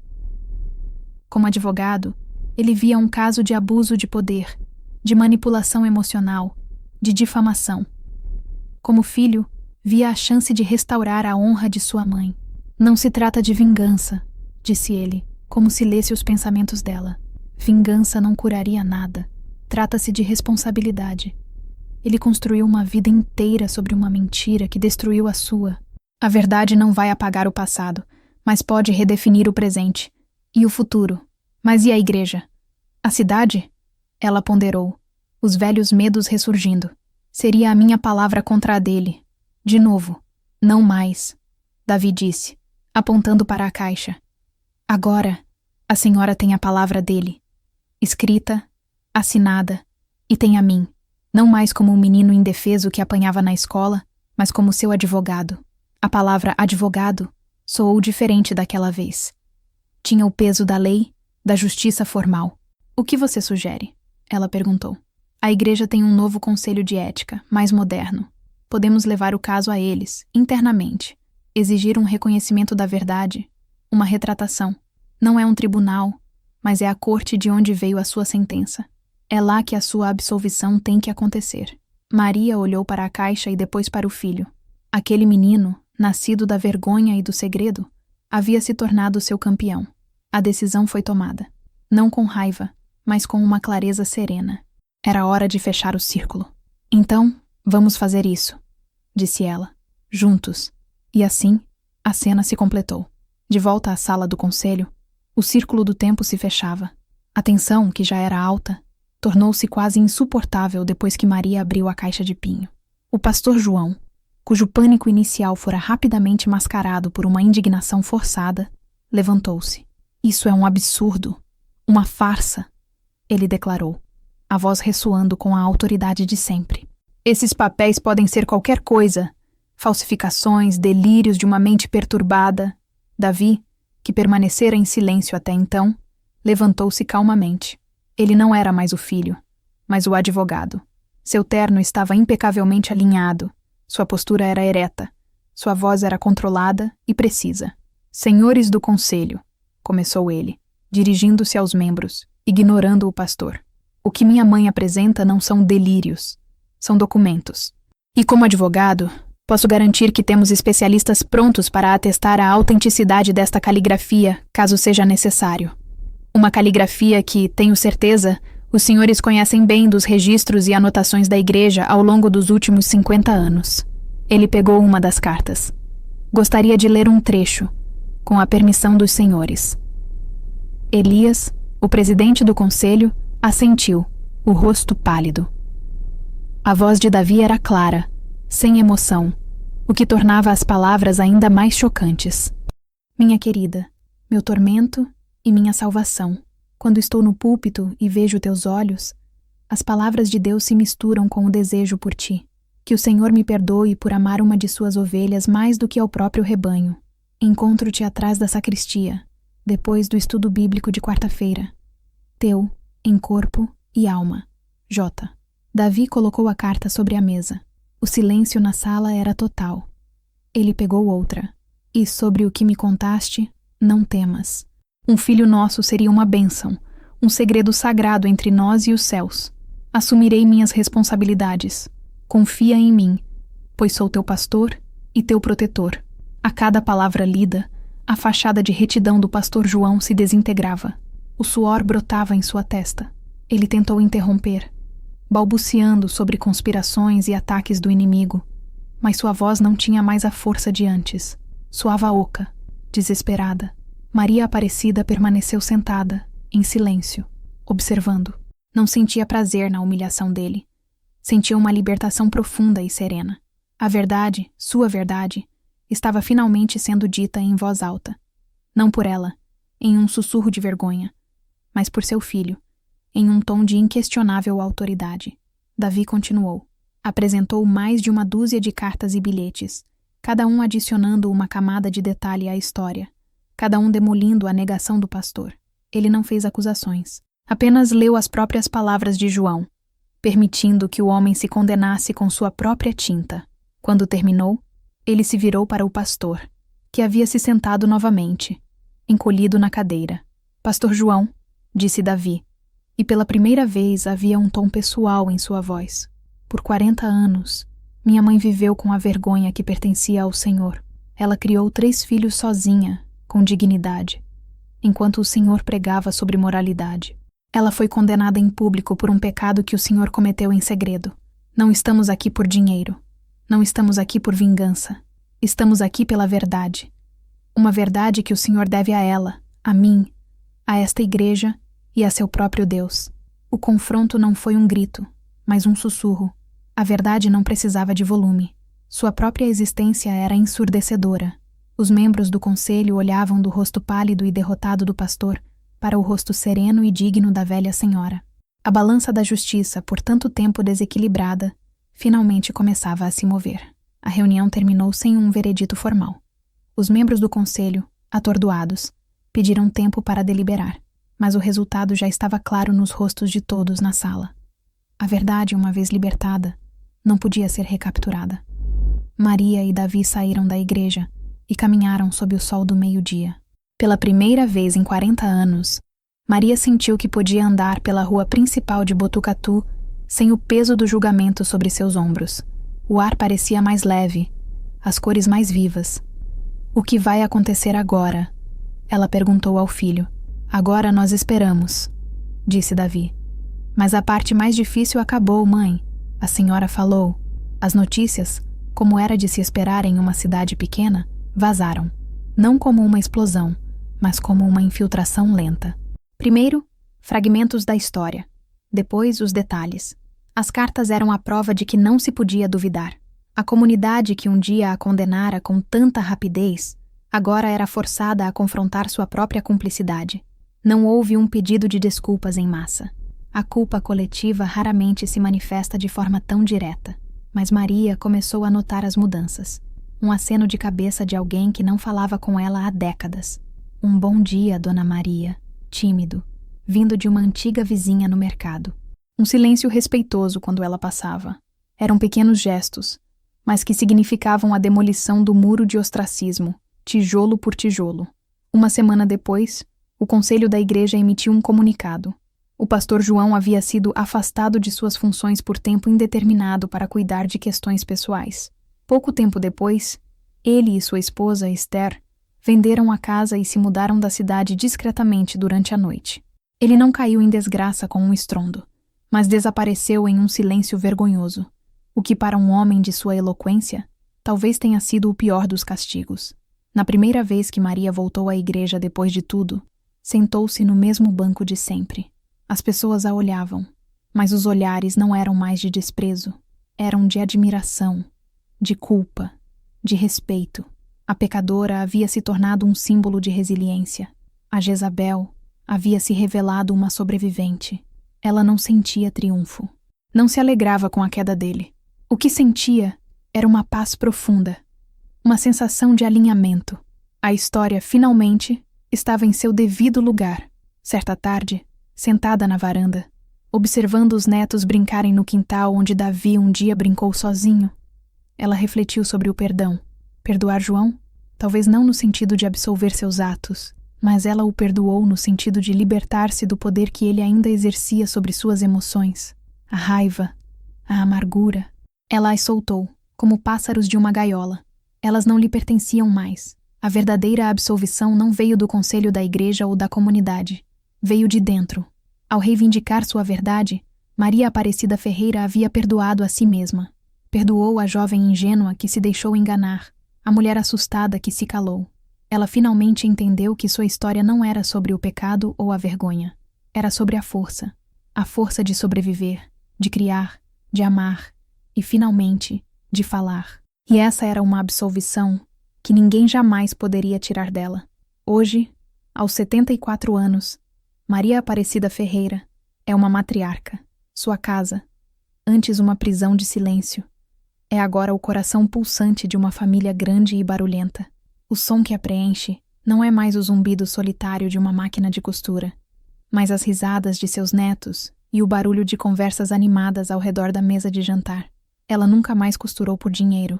Como advogado, ele via um caso de abuso de poder, de manipulação emocional, de difamação. Como filho, via a chance de restaurar a honra de sua mãe. "Não se trata de vingança", disse ele, como se lesse os pensamentos dela. "Vingança não curaria nada. Trata-se de responsabilidade. Ele construiu uma vida inteira sobre uma mentira que destruiu a sua. A verdade não vai apagar o passado, mas pode redefinir o presente. E o futuro? Mas e a igreja? A cidade?" Ela ponderou, os velhos medos ressurgindo. "Seria a minha palavra contra a dele. De novo. Não mais", Davi disse, apontando para a caixa. "Agora, a senhora tem a palavra dele, escrita, assinada, e tem a mim, não mais como um menino indefeso que apanhava na escola, mas como seu advogado." A palavra advogado soou diferente daquela vez. Tinha o peso da lei, da justiça formal. "O que você sugere?" ela perguntou. "A igreja tem um novo conselho de ética, mais moderno. Podemos levar o caso a eles, internamente, exigir um reconhecimento da verdade, uma retratação. Não é um tribunal, mas é a corte de onde veio a sua sentença. É lá que a sua absolvição tem que acontecer." Maria olhou para a caixa e depois para o filho. Aquele menino, nascido da vergonha e do segredo, havia se tornado seu campeão. A decisão foi tomada. Não com raiva, mas com uma clareza serena. Era hora de fechar o círculo. "Então, vamos fazer isso", disse ela, juntos. E assim, a cena se completou. De volta à sala do conselho, o círculo do tempo se fechava. A tensão, que já era alta, tornou-se quase insuportável depois que Maria abriu a caixa de pinho. O pastor João, cujo pânico inicial fora rapidamente mascarado por uma indignação forçada, levantou-se. "Isso é um absurdo, uma farsa", ele declarou, a voz ressoando com a autoridade de sempre. "Esses papéis podem ser qualquer coisa, falsificações, delírios de uma mente perturbada." Davi, que permanecera em silêncio até então, levantou-se calmamente. Ele não era mais o filho, mas o advogado. Seu terno estava impecavelmente alinhado, sua postura era ereta, sua voz era controlada e precisa. "Senhores do conselho", começou ele, dirigindo-se aos membros, ignorando o pastor. "O que minha mãe apresenta não são delírios, são documentos. E como advogado, posso garantir que temos especialistas prontos para atestar a autenticidade desta caligrafia, caso seja necessário. Uma caligrafia que, tenho certeza, os senhores conhecem bem dos registros e anotações da igreja ao longo dos últimos 50 anos. Ele pegou uma das cartas. "Gostaria de ler um trecho, com a permissão dos senhores." Elias, o presidente do conselho, assentiu, o rosto pálido. A voz de Davi era clara, sem emoção, o que tornava as palavras ainda mais chocantes. "Minha querida, meu tormento e minha salvação. Quando estou no púlpito e vejo teus olhos, as palavras de Deus se misturam com o desejo por ti. Que o Senhor me perdoe por amar uma de suas ovelhas mais do que ao próprio rebanho. Encontro-te atrás da sacristia, depois do estudo bíblico de quarta-feira. Teu, em corpo e alma. J." Davi colocou a carta sobre a mesa. O silêncio na sala era total. Ele pegou outra. "E sobre o que me contaste, não temas. Um filho nosso seria uma bênção, um segredo sagrado entre nós e os céus. Assumirei minhas responsabilidades. Confia em mim, pois sou teu pastor e teu protetor. A cada palavra lida, a fachada de retidão do pastor João se desintegrava. O suor brotava em sua testa. Ele tentou interromper, balbuciando sobre conspirações e ataques do inimigo, mas sua voz não tinha mais a força de antes. Soava oca, desesperada. Maria Aparecida permaneceu sentada, em silêncio, observando. Não sentia prazer na humilhação dele. Sentia uma libertação profunda e serena. A verdade, sua verdade, estava finalmente sendo dita em voz alta. Não por ela, em um sussurro de vergonha, mas por seu filho, em um tom de inquestionável autoridade. Davi continuou. Apresentou mais de uma dúzia de cartas e bilhetes, cada um adicionando uma camada de detalhe à história, cada um demolindo a negação do pastor. Ele não fez acusações. Apenas leu as próprias palavras de João, permitindo que o homem se condenasse com sua própria tinta. Quando terminou, ele se virou para o pastor, que havia se sentado novamente, encolhido na cadeira. Pastor João, disse Davi, e pela primeira vez havia um tom pessoal em sua voz. Por 40 anos, minha mãe viveu com a vergonha que pertencia ao Senhor. Ela criou 3 filhos sozinha, com dignidade, enquanto o Senhor pregava sobre moralidade. Ela foi condenada em público por um pecado que o Senhor cometeu em segredo. Não estamos aqui por dinheiro. Não estamos aqui por vingança. Estamos aqui pela verdade. Uma verdade que o Senhor deve a ela, a mim, a esta igreja e a seu próprio Deus. O confronto não foi um grito, mas um sussurro. A verdade não precisava de volume. Sua própria existência era ensurdecedora. Os membros do conselho olhavam do rosto pálido e derrotado do pastor para o rosto sereno e digno da velha senhora. A balança da justiça, por tanto tempo desequilibrada, finalmente começava a se mover. A reunião terminou sem um veredito formal. Os membros do conselho, atordoados, pediram tempo para deliberar, mas o resultado já estava claro nos rostos de todos na sala. A verdade, uma vez libertada, não podia ser recapturada. Maria e Davi saíram da igreja e caminharam sob o sol do meio-dia. Pela primeira vez em 40 anos, Maria sentiu que podia andar pela rua principal de Botucatu sem o peso do julgamento sobre seus ombros. O ar parecia mais leve, as cores mais vivas. O que vai acontecer agora? Ela perguntou ao filho. Agora nós esperamos, disse Davi. Mas a parte mais difícil acabou, mãe. A senhora falou. As notícias, como era de se esperar em uma cidade pequena, vazaram. Não como uma explosão, mas como uma infiltração lenta. Primeiro, fragmentos da história. Depois, os detalhes. As cartas eram a prova de que não se podia duvidar. A comunidade que um dia a condenara com tanta rapidez, agora era forçada a confrontar sua própria cumplicidade. Não houve um pedido de desculpas em massa. A culpa coletiva raramente se manifesta de forma tão direta, mas Maria começou a notar as mudanças. Um aceno de cabeça de alguém que não falava com ela há décadas. Um bom dia, Dona Maria, tímido, vindo de uma antiga vizinha no mercado. Um silêncio respeitoso quando ela passava. Eram pequenos gestos, mas que significavam a demolição do muro de ostracismo, tijolo por tijolo. Uma semana depois, o conselho da igreja emitiu um comunicado. O pastor João havia sido afastado de suas funções por tempo indeterminado para cuidar de questões pessoais. Pouco tempo depois, ele e sua esposa, Esther, venderam a casa e se mudaram da cidade discretamente durante a noite. Ele não caiu em desgraça com um estrondo, mas desapareceu em um silêncio vergonhoso, o que para um homem de sua eloquência, talvez tenha sido o pior dos castigos. Na primeira vez que Maria voltou à igreja depois de tudo, sentou-se no mesmo banco de sempre. As pessoas a olhavam, mas os olhares não eram mais de desprezo, eram de admiração, de culpa, de respeito. A pecadora havia se tornado um símbolo de resiliência. A Jezabel havia se revelado uma sobrevivente. Ela não sentia triunfo. Não se alegrava com a queda dele. O que sentia era uma paz profunda, uma sensação de alinhamento. A história, finalmente, estava em seu devido lugar. Certa tarde, sentada na varanda, observando os netos brincarem no quintal onde Davi um dia brincou sozinho, ela refletiu sobre o perdão. Perdoar João? Talvez não no sentido de absolver seus atos, mas ela o perdoou no sentido de libertar-se do poder que ele ainda exercia sobre suas emoções, a raiva, a amargura. Ela as soltou, como pássaros de uma gaiola. Elas não lhe pertenciam mais. A verdadeira absolvição não veio do conselho da igreja ou da comunidade. Veio de dentro. Ao reivindicar sua verdade, Maria Aparecida Ferreira havia perdoado a si mesma. Perdoou a jovem ingênua que se deixou enganar, a mulher assustada que se calou. Ela finalmente entendeu que sua história não era sobre o pecado ou a vergonha. Era sobre a força de sobreviver, de criar, de amar e, finalmente, de falar. E essa era uma absolvição que ninguém jamais poderia tirar dela. Hoje, aos 74 anos, Maria Aparecida Ferreira é uma matriarca. Sua casa, antes uma prisão de silêncio, é agora o coração pulsante de uma família grande e barulhenta. O som que a preenche não é mais o zumbido solitário de uma máquina de costura, mas as risadas de seus netos e o barulho de conversas animadas ao redor da mesa de jantar. Ela nunca mais costurou por dinheiro,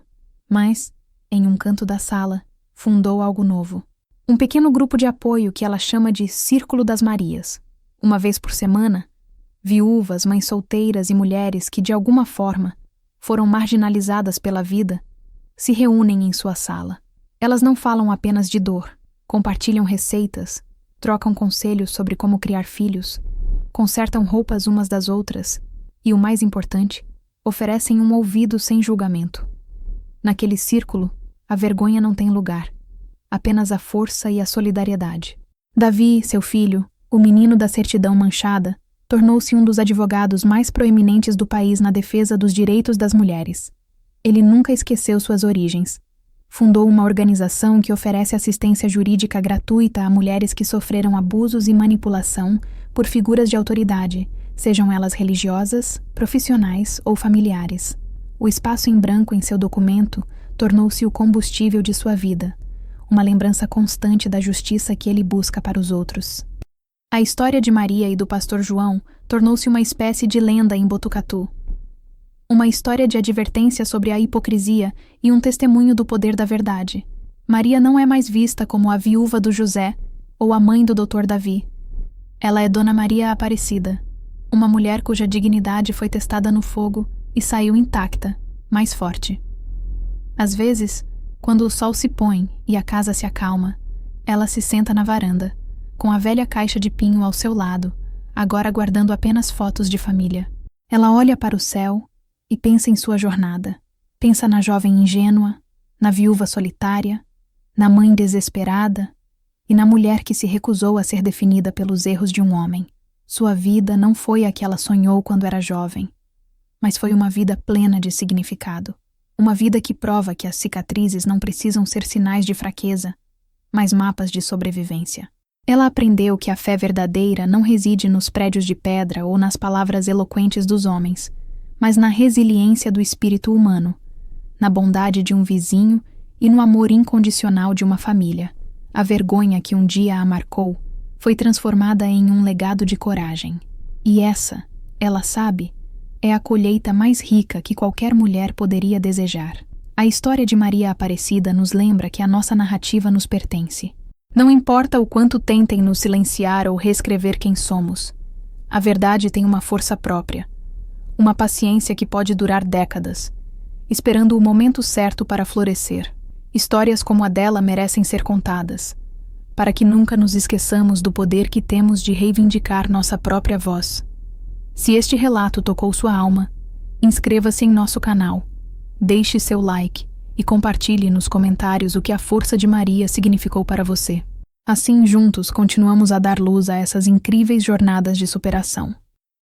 mas, em um canto da sala, fundou algo novo. Um pequeno grupo de apoio que ela chama de Círculo das Marias. Uma vez por semana, viúvas, mães solteiras e mulheres que, de alguma forma, foram marginalizadas pela vida, se reúnem em sua sala. Elas não falam apenas de dor, compartilham receitas, trocam conselhos sobre como criar filhos, consertam roupas umas das outras e, o mais importante, oferecem um ouvido sem julgamento. Naquele círculo, a vergonha não tem lugar, apenas a força e a solidariedade. Davi, seu filho, o menino da certidão manchada, tornou-se um dos advogados mais proeminentes do país na defesa dos direitos das mulheres. Ele nunca esqueceu suas origens. Fundou uma organização que oferece assistência jurídica gratuita a mulheres que sofreram abusos e manipulação por figuras de autoridade, sejam elas religiosas, profissionais ou familiares. O espaço em branco em seu documento tornou-se o combustível de sua vida, uma lembrança constante da justiça que ele busca para os outros. A história de Maria e do pastor João tornou-se uma espécie de lenda em Botucatu. Uma história de advertência sobre a hipocrisia e um testemunho do poder da verdade. Maria não é mais vista como a viúva do José ou a mãe do Dr. Davi. Ela é Dona Maria Aparecida, uma mulher cuja dignidade foi testada no fogo e saiu intacta, mais forte. Às vezes, quando o sol se põe e a casa se acalma, ela se senta na varanda, com a velha caixa de pinho ao seu lado, agora guardando apenas fotos de família. Ela olha para o céu e pensa em sua jornada. Pensa na jovem ingênua, na viúva solitária, na mãe desesperada e na mulher que se recusou a ser definida pelos erros de um homem. Sua vida não foi a que ela sonhou quando era jovem, mas foi uma vida plena de significado. Uma vida que prova que as cicatrizes não precisam ser sinais de fraqueza, mas mapas de sobrevivência. Ela aprendeu que a fé verdadeira não reside nos prédios de pedra ou nas palavras eloquentes dos homens, mas na resiliência do espírito humano, na bondade de um vizinho e no amor incondicional de uma família. A vergonha que um dia a marcou foi transformada em um legado de coragem. E essa, ela sabe, é a colheita mais rica que qualquer mulher poderia desejar. A história de Maria Aparecida nos lembra que a nossa narrativa nos pertence. Não importa o quanto tentem nos silenciar ou reescrever quem somos. A verdade tem uma força própria, uma paciência que pode durar décadas, esperando o momento certo para florescer. Histórias como a dela merecem ser contadas, para que nunca nos esqueçamos do poder que temos de reivindicar nossa própria voz. Se este relato tocou sua alma, inscreva-se em nosso canal, deixe seu like e compartilhe nos comentários o que a força de Maria significou para você. Assim, juntos, continuamos a dar luz a essas incríveis jornadas de superação.